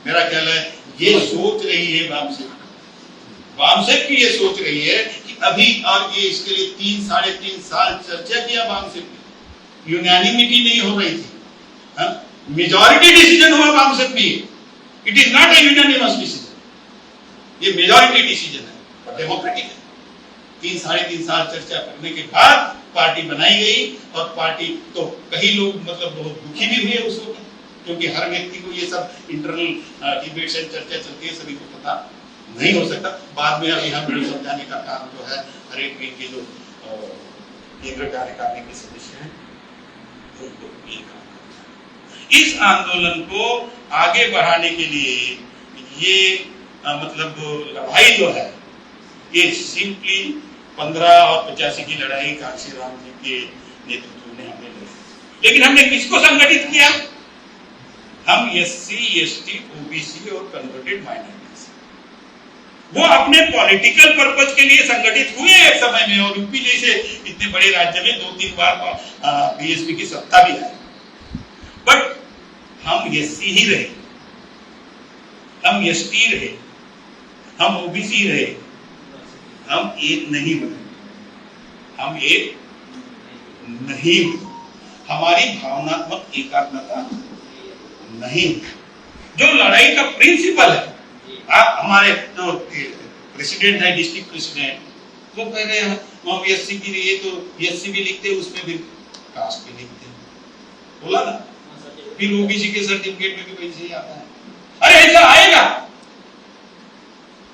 मेरा ख्याल है ये सोच रही है वामसेप की ये सोच रही है कि अभी, और ये इसके लिए 3-3.5 साल चर्चा किया वामसेप की, यूनानिमिटी नहीं हो रही थी, मेजॉरिटी डिसीजन हुआ वामसेप में। It is not a unanimous decision, ये मेजॉरिटी डिसीजन है और डेमोक्रेटिक है। 3-3.5 साल चर्चा करने के बाद पार्टी बनाई गई, और पार्टी तो कई लोग मतलब बहुत दुखी भी हुए उस वक्त, क्योंकि हर व्यक्ति को ये सब इंटरनल डिबेट्स एंड चर्चा चलती है, सभी को पता नहीं हो सकता। बाद में अभी हम लोग समझाने का काम जो है, हर एक विंग के जो केंद्र कार्यकारिणी के सदस्य हैं उनको ये काम करना है। इस आंदोलन को आगे बढ़ाने के लिए ये मतलब लड़ाई जो है, ये सिंपली 15 और 85 की लड़ाई कांशीराम जी के नेतृत्व में हमने लड़ी। लेकिन हमने किसको संगठित किया? हम SC, ST, OBC और कन्वर्टेड माइनॉरिटीज, वो अपने पॉलिटिकल पर्पज के लिए संगठित हुए एक समय में, और यूपी जैसे इतने बड़े राज्य में 2-3 बार बीएसपी की सत्ता भी आई। बट हम SC ही रहे, हम ST रहे, हम OBC रहे, हम एक नहीं बने, हम एक नहीं हुए। हमारी भावनात्मक एकात्मता नहीं। जो लड़ाई का प्रिंसिपल है, आप हमारे जो प्रेसिडेंट है, डिस्ट्रिक्ट प्रेसिडेंट, वो कह रहे हैं हम SC की लिए तो SC भी लिखते हैं, उसमें भी कास्ट भी लिखते हैं, बोला ना। फिर OBC के सर्टिफिकेट में भी वैसे ही आता है। अरे ऐसा आएगा।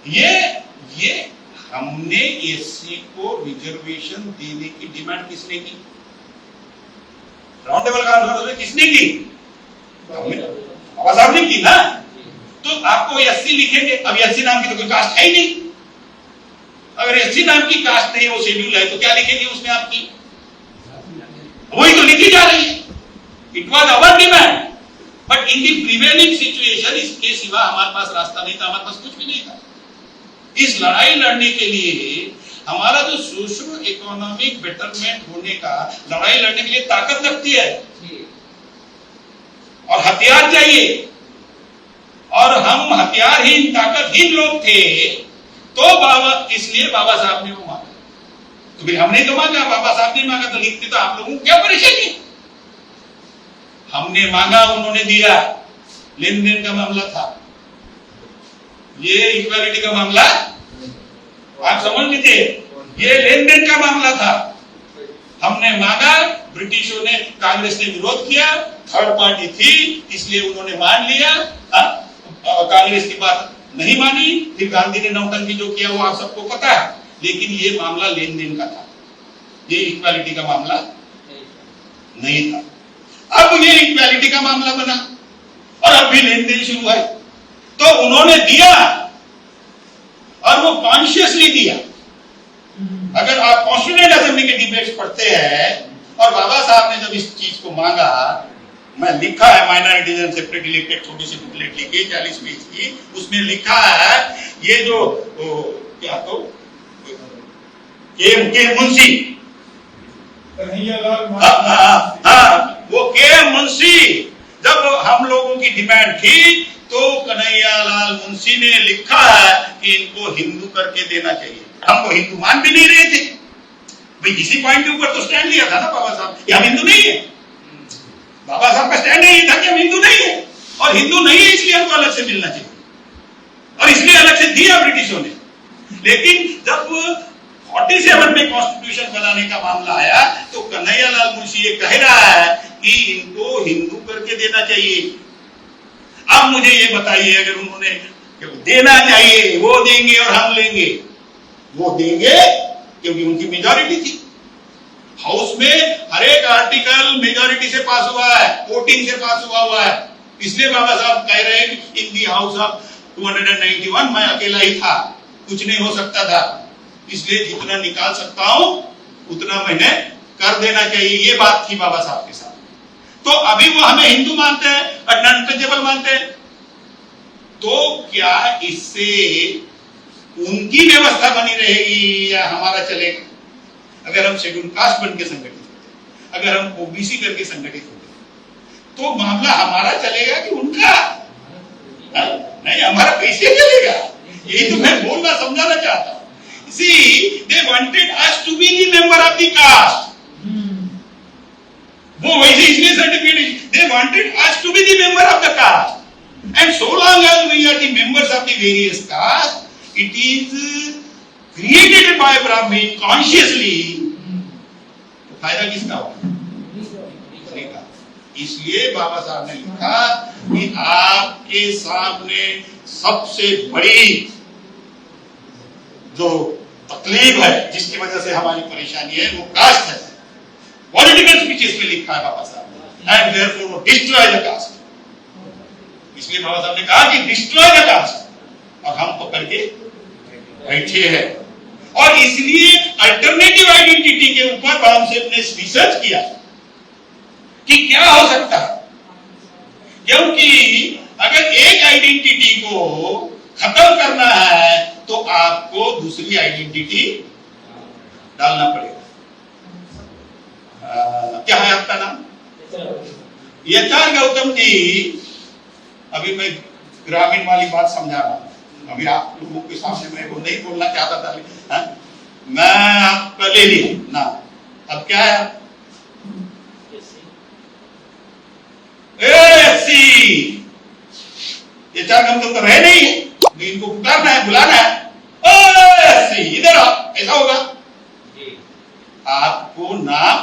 ये हमने SC को रिजर्वेशन देने की डिमांड किसने की? राउंड टेबल कॉन्फ्रेंस में किसने की? बाबा साहब ने की ना। तो आपको SC लिखेंगे, अब SC नाम की तो कोई कास्ट है ही नहीं। अगर SC नाम की कास्ट नहीं, वो शेड्यूल है, तो क्या लिखेंगे उसमें आपकी? वही तो लिखी जा रही है। It was our demand, but in the prevailing situation इसके सिवा हमारे पास रास्ता नहीं था, हमारे पास कुछ भी नहीं था। इस लड़ाई लड़ने के लिए हमारा जो सोशल इकोनॉमिक बेटरमेंट होने का, लड़ाई लड़ने के लिए ताकत लगती है और हथियार चाहिए, और हम हथियारहीन ताकतहीन लोग थे। तो इसलिए बाबा साहब ने वो मांगा। तो फिर हमने तो मांगा, बाबा साहब ने मांगा, तो लिखते तो आप लोगों को क्या परेशानी? हमने मांगा, उन्होंने दिया। लेन देन का मामला था, ये इक्वालिटी का मामला आप समझ लीजिए, ये लेन देन का मामला था। हमने मांगा, ब्रिटिशों ने, कांग्रेस ने विरोध किया, थर्ड पार्टी थी इसलिए उन्होंने मान लिया, कांग्रेस की बात नहीं मानी। फिर गांधी ने नौटंकी जो किया वो आप सबको पता है। लेकिन ये मामला लेन देन का था, ये इक्वालिटी का मामला नहीं था। अब ये इक्वालिटी का मामला बना और अब भी लेन देन शुरू है। तो उन्होंने दिया और वो कॉन्शियसली दिया। अगर आप कॉन्स्टिट्यूएंट असेंबली के डिबेट्स पढ़ते हैं और बाबा साहब ने जब इस चीज को मांगा, मैं लिखा है माइनॉरिटीज एंड सेपरेटली इलेक्टेड, छोटी सी बुकलेट लिखी 40 पेज की, उसमें लिखा है ये जो क्या तो के मुंशी, कन्हैयालाल वो के मुंशी, जब हम लोगों की डिमांड थी तो कन्हैयालाल मुंशी ने लिखा है कि इनको हिंदू करके देना चाहिए। हमको हिंदू मान भी नहीं रहे थे भाई, इसी पॉइंट के ऊपर तो स्टैंड लिया था ना बाबा साहब कि हम हिंदू नहीं है। बाबा साहब का स्टैंड यही था कि हम हिंदू नहीं है, और हिंदू नहीं है इसलिए हमको अलग से मिलना चाहिए, और इसलिए अलग से दिया ब्रिटिशों ने। लेकिन जब 47 में कॉन्स्टिट्यूशन बनाने का मामला आया तो कन्हैयालाल मुंशी ये कह रहा है कि इनको हिंदू करके देना चाहिए। अब मुझे ये बताइए, अगर उन्होंने देना चाहिए, वो देंगे और हम लेंगे, वो देंगे क्योंकि उनकी मेजॉरिटी थी हाउस में, हर एक आर्टिकल मेजॉरिटी से पास हुआ है, वोटिंग से पास हुआ है। इसलिए बाबा साहब कह रहे हैं कि इन दी हाउस ऑफ 291 मैं अकेला ही था, कुछ नहीं हो सकता था, इसलिए जितना निकाल सकता हूं उतना मैंने कर देना चाहिए। ये बात थी बाबा साहब के साथ। तो अभी वो हमें हिंदू मानते हैं और नॉन टचेबल मानते हैं, तो क्या इससे उनकी व्यवस्था बनी रहेगी या हमारा चलेगा? अगर हम शेड्यूल कास्ट बन के संगठित होते, अगर हम ओबीसी करके संगठित होते, तो मामला हमारा चलेगा कि उनका? नहीं, हमारा कैसे चलेगा? यही तो मैं बोलना समझाना चाहता हूं। See, they wanted us to be the member of the caste. वो वैसे इसलिए certificate, they wanted us to be the member of the caste. And so long as we are the members of the various caste, it is created by Brahmin consciously. तो फायदा किसका होगा? इसलिए बाबा साहब ने लिखा कि आपके सामने सबसे बड़ी जो तकलीफ है, जिसकी वजह से हमारी परेशानी है, वो कास्ट है। पॉलिटिकल स्पीचेस में लिखा है बाबा साहब ने, and therefore destroy the caste. इसलिए बाबा साहब ने कहा कि डिस्ट्रॉय द कास्ट, और हम पकड़ के बैठे हैं। और इसलिए अल्टरनेटिव आइडेंटिटी के ऊपर बामसेप ने रिसर्च किया कि क्या हो सकता है, क्योंकि अगर एक आइडेंटिटी को खत्म करना है तो आपको दूसरी आइडेंटिटी डालना पड़ेगा। क्या है आपका नाम? एचआर गौतम जी। अभी मैं ग्रामीण वाली बात समझा रहा हूं, अभी आप लोगों के सामने मैं वो नहीं बोलना चाहता था, मैं आपका ले लिया ना, अब क्या है? एचआर गौतम तो रहे नहीं है, इनको पुकारना है, बुलाना है, इधर आओ, ऐसा होगा। आपको नाम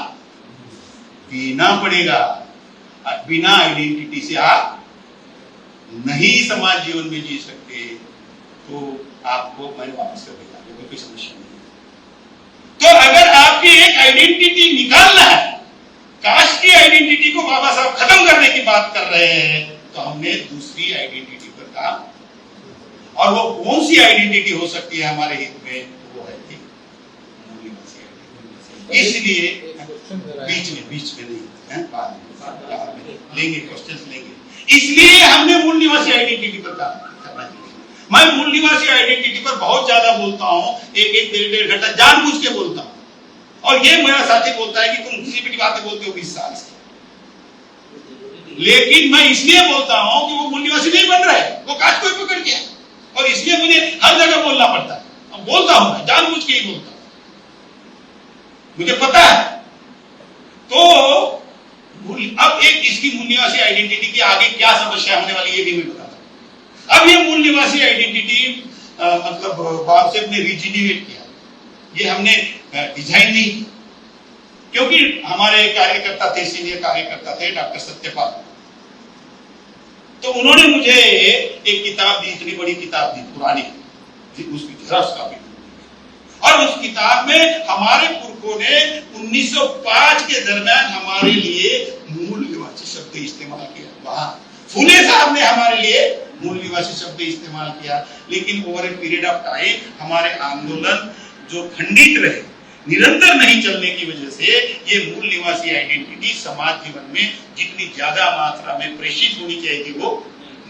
पीना पड़ेगा, बिना आइडेंटिटी से आप नहीं समाज जीवन में जी सकते, तो आपको मैंने वापस कर दिया, कोई समस्या नहीं। तो अगर आपकी एक आइडेंटिटी निकालना है, कास्ट की आइडेंटिटी को बाबा साहब खत्म करने की बात कर रहे हैं, तो हमने दूसरी आइडेंटिटी पर काम, और वो कौन सी आइडेंटिटी हो सकती है हमारे हित में, वो है इसलिए बीच में नहीं है, बाद में लेंगे, क्वेश्चंस लेंगे। इसलिए हमने मूल निवासी आइडेंटिटी पर काम करना चाहिए। मैं मूल निवासी आइडेंटिटी पर बहुत ज्यादा बोलता हूं, एक डेढ़ घंटा जानबूझ के बोलता हूं, और ये मेरा साथी बोलता है कि तुम किसी भी बातें बोलते हो 20 साल से, लेकिन मैं इसलिए बोलता हूं कि वो मूल निवासी नहीं बन रहा है, वो कास्ट कोई पकड़ गया, और इसलिए मुझे हर जगह बोलना पड़ता है। अब बोलता हूं, मैं जानबूझ के ही बोलता हूं, मुझे पता है। तो अब एक इसकी मूल निवासी आइडेंटिटी की आगे क्या समस्या होने वाली, ये भी मैं बताता हूं। अब ये मूल निवासी आइडेंटिटी मतलब बामसेप ने रिजिडिवेट किया, ये हमने डिजाइन नहीं की, क्योंकि हमारे कार्यकर्ता थे, सीनियर कार्यकर्ता थे, डॉक्टर सत्यपाल, तो उन्होंने मुझे एक किताब दी, इतनी बड़ी किताब दी, पुरानी, उसकी जेरॉक्स कॉपी, और उस किताब में हमारे पुरखों ने 1905 के दरमियान हमारे लिए मूल निवासी शब्द इस्तेमाल किया। वहां फूले साहब ने हमारे लिए मूल निवासी शब्द इस्तेमाल किया, लेकिन over a period of time हमारे आंदोलन जो खंडित रहे, निरंतर नहीं चलने की वजह से ये मूल निवासी आइडेंटिटी समाज जीवन में जितनी ज्यादा मात्रा में प्रेषित होनी चाहिए थी वो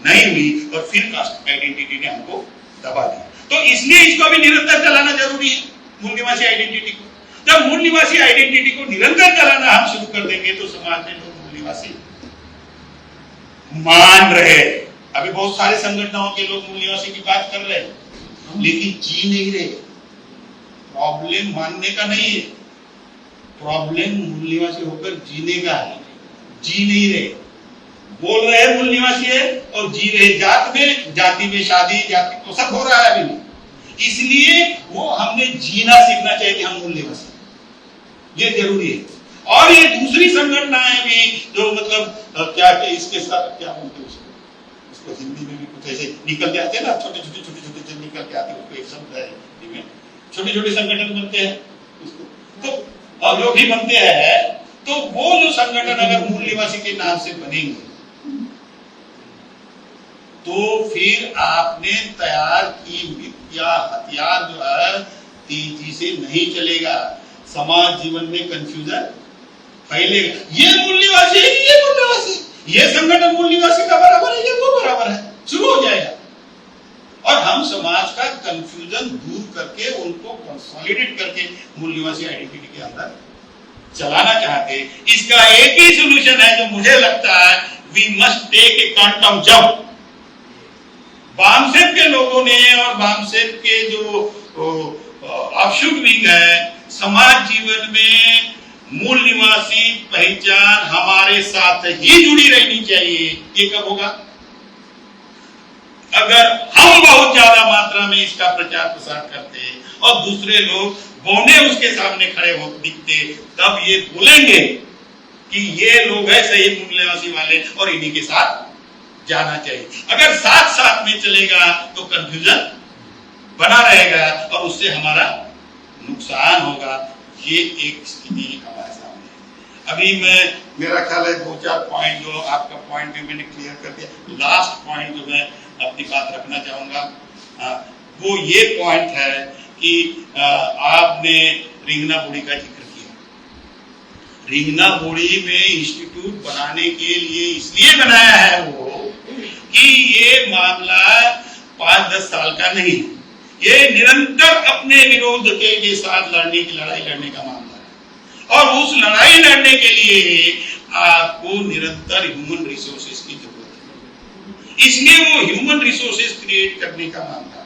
नहीं हुई, और फिर कास्ट आइडेंटिटी ने हमको दबा दिया। तो इसलिए इसको भी निरंतर चलाना जरूरी है, मूल निवासी आइडेंटिटी को। जब मूल निवासी आइडेंटिटी को निरंतर चलाना हम शुरू कर देंगे तो समाज में लोग मूल निवासी मान रहे। अभी बहुत सारे संगठनों के लोग मूल निवासी की बात कर रहे हैं लेकिन जी नहीं रहे। प्रॉब्लम मानने का नहीं है, प्रॉब्लम मूल निवासी होकर जीने का है। जी नहीं रहे, बोल रहे हैं मूल निवासी है और जी रहे जाति में शादी, जाति तो सब हो रहा है अभी। इसलिए वो हमने जीना सीखना चाहिए कि हम मूल निवासी, ये जरूरी है। और ये दूसरी संगठनाएं भी जो मतलब क्या इसके साथ क्या बोलते हैं उसको हिंदी में भी कुछ ऐसे निकल के आते हैं ना, छोटे छोटे निकल के आते हैं, उसको एक शब्द है छोटे छोटे संगठन बनते हैं उसको, तो और जो भी बनते हैं तो वो जो संगठन अगर मूल निवासी के नाम से बनेंगे तो फिर आपने तैयार की विद्या हथियार जो है तेजी से नहीं चलेगा, समाज जीवन में कंफ्यूजन फैलेगा। ये मूल निवासी है, ये मूल निवासी, ये संगठन मूल निवासी का बराबर है, ये वो बराबर है, शुरू हो जाएगा। और हम समाज का कंफ्यूजन दूर करके उनको कंसोलिडेट करके मूल निवासी आइडेंटिटी के अंदर चलाना चाहते। इसका एक ही सॉल्यूशन है जो मुझे लगता है, we must take a quantum jump. वामसेप के लोगों ने और वामसेप के जो ऑफशूट विंग है, समाज जीवन में मूल निवासी पहचान हमारे साथ ही जुड़ी रहनी चाहिए। ये कब होगा? अगर हम बहुत ज्यादा मात्रा में इसका प्रचार प्रसार करते और दूसरे लोग बौने उसके सामने खड़े हो दिखते, तब ये बोलेंगे कि ये लोग है सही मूल निवासी वाले और इन्हीं के साथ जाना चाहिए। अगर साथ साथ में चलेगा तो कंफ्यूजन बना रहेगा और उससे हमारा नुकसान होगा। ये एक स्थिति हमारे सामने है। अभी मेरा ख्याल है 2-4 पॉइंट जो आपका पॉइंट भी मैंने क्लियर कर दिया। लास्ट पॉइंट जो मैं अपनी बात रखना चाहूंगा वो ये पॉइंट है कि आपने रिंगना बोड़ी का जिक्र किया। रिंगना बोड़ी में इंस्टीट्यूट बनाने के लिए इसलिए बनाया है वो कि ये मामला 5-10 साल का नहीं, ये निरंतर अपने विरोध के साथ लड़ाई लड़ने का मामला है। और उस लड़ाई लड़ने के लिए आपको निरंतर ह्यूमन रिसोर्सेज की जरूरत है, इसलिए वो ह्यूमन रिसोर्सेज क्रिएट करने का मामला है।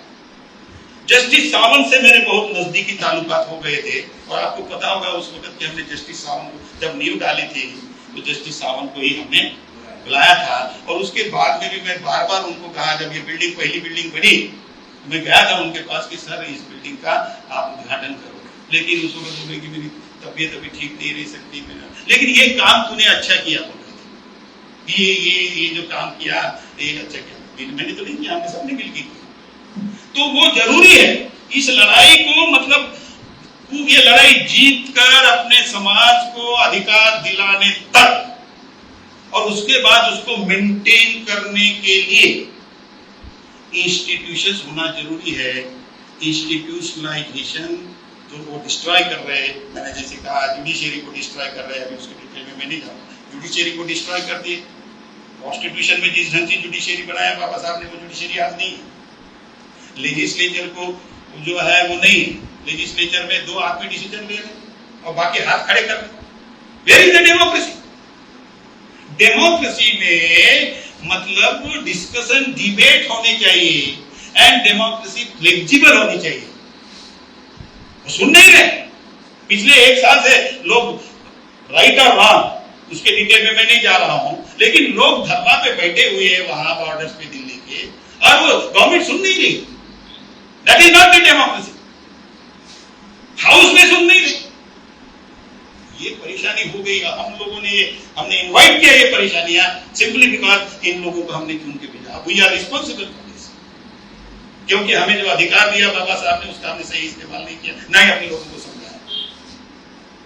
जस्टिस सावंत से मेरे बहुत नजदीकी ताल्लुकात हो गए थे और आपको पता होगा उस वक्त कि हमने जस्टिस सावंत को जब नींव डाली थी तो जस्टिस सावंत को ही हमने बुलाया था। और उसके बाद में भी मैं बार बार उनको कहा, जब ये बिल्डिंग पहली बिल्डिंग बनी मैं गया था उनके पास कि सर इस बिल्डिंग का आप उद्घाटन करो, लेकिन उस वक्त बोले कि मेरी तबीयत अभी ठीक नहीं रह सकती, लेकिन ये काम तूने अच्छा किया बोले थे, ये जो काम किया ये अच्छा किया। मैंने तो नहीं किया, हमने सबने मिलकर किया। तो वो जरूरी है इस लड़ाई को, मतलब ये लड़ाई जीत कर अपने समाज को अधिकार दिलाने तक और उसके बाद उसको मेंटेन करने के लिए इंस्टीट्यूशंस होना जरूरी है। इंस्टीट्यूशनलाइजेशन जो वो डिस्ट्रॉय कर रहे हैं, मैंने जैसे कहा जुडिशरी को डिस्ट्रॉय कर रहे हैं, अभी उसके डिटेल में मैं नहीं जाऊंगा। जुडिशरी को डिस्ट्रॉय कर दिए, कॉन्स्टिट्यूशन में जिस ढंग से जुडिशरी बनाया बाबा साहब ने वो जुडिशरी आज नहीं है। लेजिस्लेचर को जो है वो नहीं, लेजिस्लेचर में 2 आदमी डिसीजन ले रहे और बाकी हाथ खड़े कर रहे। Where is the democracy? Democracy में मतलब डिस्कशन डिबेट होने चाहिए एंड डेमोक्रेसी फ्लेक्सिबल होनी चाहिए। सुन नहीं रहे पिछले 1 साल से लोग राइट और रॉन्ग उसके डिटेल में मैं नहीं जा रहा हूं, लेकिन लोग धरना पे बैठे हुए हैं वहां बॉर्डर्स पे दिल्ली के और वो गवर्नमेंट सुन नहीं रही। That is not the democracy. House में सुन नहीं रही, ये परेशानी हो गई। हम लोगों ने हमने इनवाइट किया ये परेशानियां सिंपली बिकॉज इन लोगों को हमने क्यों के भेजा। We are responsible for this, क्योंकि हमें जो अधिकार दिया बाबा साहब ने उसका हमने सही इस्तेमाल नहीं किया, ना ही अपने लोगों को समझाया।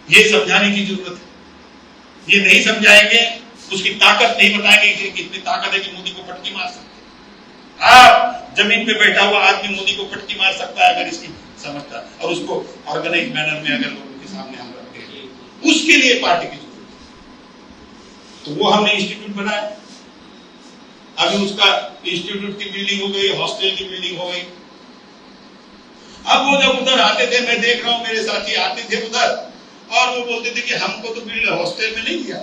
ये समझाने की जरूरत है। ये नहीं समझाएंगे, उसकी ताकत नहीं बताएंगे कि कितनी ताकत है कि मोदी को पटकी मार सकते। आप जमीन पे बैठा हुआ आदमी मोदी को पटकी मार सकता है अगर इसकी समझता और उसको ऑर्गेनाइज मैनर में अगर लोगों सामने हम रखते हैं, उसके लिए पार्टी की जरूरत है। तो वो हमने इंस्टीट्यूट बनाया। अभी उसका इंस्टीट्यूट की बिल्डिंग हो गई, हॉस्टल की बिल्डिंग हो गई। अब वो जब उधर आते थे, मैं देख रहा हूं मेरे साथी आते थे उधर, और वो बोलते थे कि हमको तो बिल्ड हॉस्टल में नहीं दिया,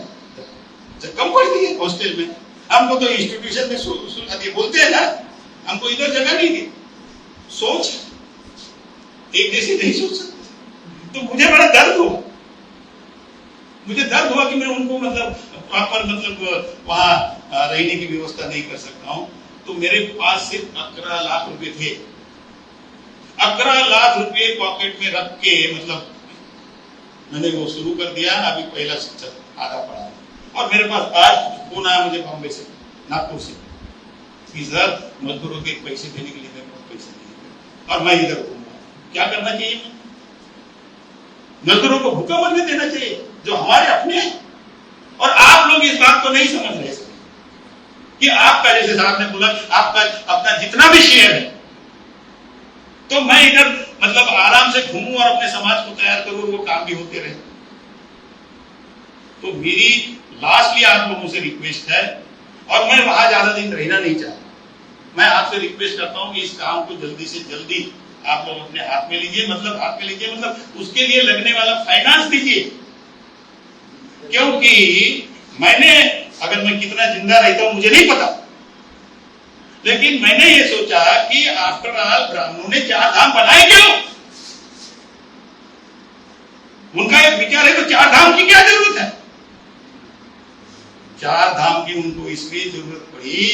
कम पड़ दिए हॉस्टल में, हमको तो इंस्टीट्यूशन में सुलझा दिए। बोलते हैं ना, हमको इधर जगह नहीं दी। सोच एक जैसी नहीं सोच सकते। तो मुझे बड़ा दर्द हुआ, मुझे दर्द हुआ कि मैं उनको मतलब प्रॉपर मतलब वहां रहने की व्यवस्था नहीं कर सकता हूं। तो मेरे पास सिर्फ 11 लाख रुपए थे। 11 लाख रुपए पॉकेट में रख के मतलब मैंने वो शुरू कर दिया। अभी पहला शिक्षक आधा पड़ा है, और मेरे पास आज फोन आया मुझे बॉम्बे से, नागपुर से, कि सर मजदूरों के पैसे देने के लिए मेरे पास पैसे नहीं है और मैं इधर घूमूंगा। क्या करना चाहिए? मजदूरों को भूखा मरने देना चाहिए जो हमारे अपने हैं। और आप लोग इस बात को नहीं समझ रहे कि आपका, जैसे साहब ने बोला, आपका अपना जितना भी शेयर है, तो मैं इधर मतलब आराम से घूमूं और अपने समाज को तैयार करूं, वो काम भी होते रहे। तो मेरी लास्टली आप लोगों से रिक्वेस्ट है, और मैं वहां ज्यादा दिन रहना नहीं चाहता। मैं आपसे रिक्वेस्ट करता हूं कि इस काम को जल्दी से जल्दी आप लोग अपने हाथ में लीजिए। मतलब हाथ में लीजिए मतलब उसके लिए लगने वाला फाइनेंस दीजिए। क्योंकि मैंने, अगर मैं कितना जिंदा रहता हूं मुझे नहीं पता, लेकिन मैंने ये सोचा कि आफ्टर ऑल ब्राह्मणों ने 4 धाम बनाए क्यों? उनका एक विचार है, तो 4 धाम की क्या जरूरत है? 4 धाम की उनको इसलिए जरूरत पड़ी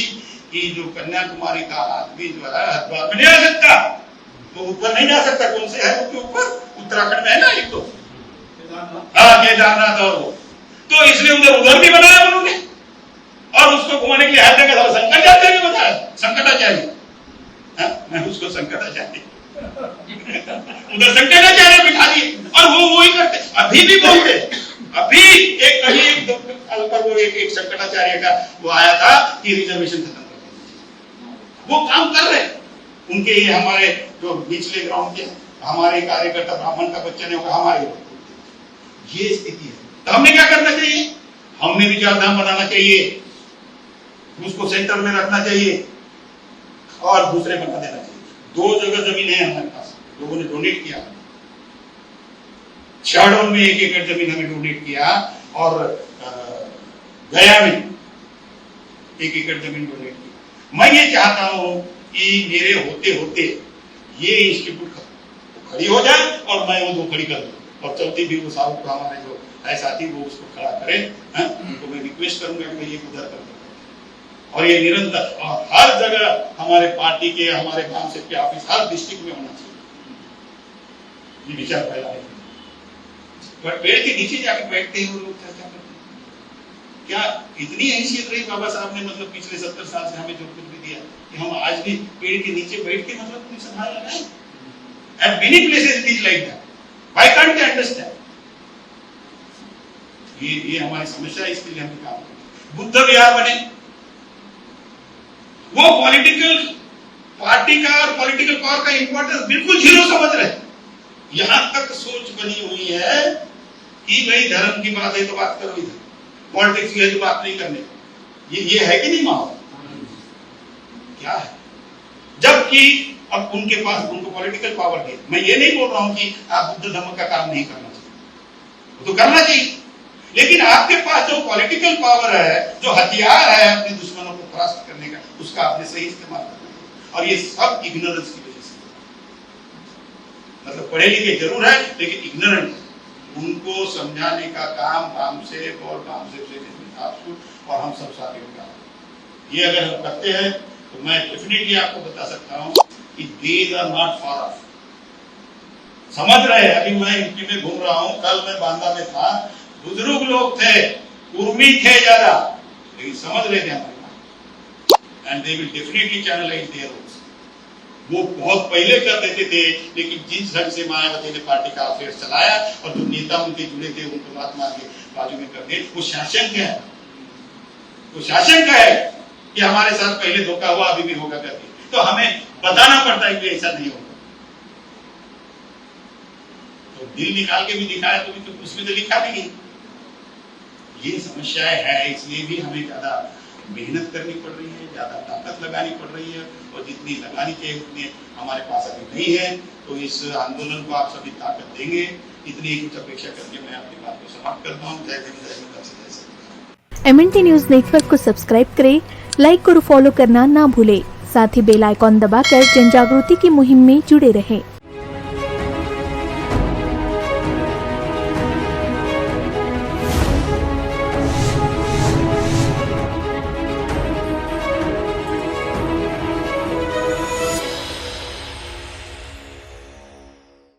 कि जो कन्याकुमारी का आदमी जो है हरिद्वार में नहीं आ सकता, वो ऊपर नहीं जा सकता। कौन से है उसके ऊपर? उत्तराखंड में है ना एक, तो केदारनाथ, और वो तो इसलिए उधर भी बनाया उन्होंने, और उसको घुमाने के लिए हर जगह शंकराचार्य भी बताया। शंकराचार्य, मैं उसको शंकराचार्य उधर शंकराचार्य बिठा दिए, और वो वही करते, अभी भी बोलते। अभी एक कहीं एक शंकराचार्य का वो आया था कि रिजर्वेशन खत्म कर दीजिए। वो काम कर रहे। उनके ये हमारे जो निचले ग्राउंड के हमारे कार्यकर्ता ब्राह्मण का बच्चा नहीं होगा, हमारे ये स्थिति है। तो हमने क्या करना चाहिए? हमने भी 4 धाम बनाना चाहिए, उसको सेंटर में रखना चाहिए और दूसरे बना देना चाहिए। 2 जगह जमीन है हमारे पास, लोगों ने डोनेट किया। शहडोल में 1 एकड़ जमीन हमें डोनेट किया, और गया में 1 एकड़ जमीन डोनेट की। मैं ये चाहता हूं कि मेरे होते होते ये इंस्टीट्यूट खड़ी हो जाए, और मैं वो 2 खड़ी कर दूं, और चौथी भी वो साहब को हमारे जो है साथी वो उसको खड़ा करें। उनको मैं रिक्वेस्ट करूंगा कि ये उधर कर दें, और ये निरंतर और हर जगह हमारे पार्टी के, हमारे काम से ऑफिस हर डिस्ट्रिक्ट में होना चाहिए। ये विचार फैलाए, पेड़ के नीचे जाकर बैठते हैं वो लोग, चर्चा करते हैं। क्या इतनी हैसियत रही बाबा साहब ने, मतलब पिछले 70 साल से हमें जो कुछ भी दिया, कि हम आज भी पेड़ के नीचे बैठ के मतलब कुछ संभाल लगाए? At many places it is like that. Why can't they understand? ये हमारी समस्या है, इसके लिए हम काम करें। बुद्ध विहार बने, वो पॉलिटिकल पार्टी का और पॉलिटिकल पावर का इंपॉर्टेंस बिल्कुल 0 समझ रहे। यहां तक सोच बनी हुई है कि भाई धर्म की बात है तो बात करो, इधर पॉलिटिक्स की है तो बात नहीं करने। ये है कि नहीं माहौल? क्या है? जबकि अब उनके पास, उनको पॉलिटिकल पावर है। मैं ये नहीं बोल रहा हूं कि आप बुद्ध धर्म का काम नहीं करना चाहिए, वो तो करना चाहिए, लेकिन आपके पास जो पॉलिटिकल पावर है, जो हथियार है अपने दुश्मनों को परास्त करने का, उसका आपने सही इस्तेमाल करना है। और ये सब इग्नोरेंस की वजह से, मतलब पढ़े लिखे जरूर है लेकिन इग्नोरेंट। उनको समझाने का काम बामसेफ और बामसेफ से और हम सब साथियों का, ये अगर हम करते हैं तो मैं डेफिनेटली आपको बता सकता हूं कि these are not far off। समझ रहे हैं? अभी मैं यूपी में घूम रहा हूं, कल मैं बांदा में था, बुजुर्ग लोग थे, उर्मी थे ज्यादा, लेकिन समझ रहे थे हमारी बात, and they will definitely channelise their roles. वो बहुत पहले कर देते थे, लेकिन जिस ढंग से मायावती ने पार्टी का अफेयर चलाया और जो नेता उनके जुड़े थे उनको बात मार के बाजू में कर दिए, वो शासन क्या है? वो शासन का है कि हमारे साथ पहले धोखा हुआ, अभी भी होगा करके, तो हमें बताना पड़ता है कि ऐसा नहीं होगा। तो दिल निकाल के भी दिखाया तो भी तो उसमें तो लिखा नहीं है। ये समस्याएं है, इसलिए भी हमें ज्यादा मेहनत करनी पड़ रही है, ज्यादा ताकत लगानी पड़ रही है, और जितनी लगानी चाहिए उतनी हमारे पास अभी नहीं है। तो इस आंदोलन को आप सभी ताकत देंगे, इतनी ही कुछ अपेक्षा करके मैं अपनी बात को समाप्त करता हूँ। जय हिंद, जय भारत। MNT न्यूज नेटवर्क को सब्सक्राइब करें, लाइक और फॉलो करना ना भूलें। साथ ही बेल आइकॉन दबाकर जन जागृति की मुहिम में जुड़े रहें।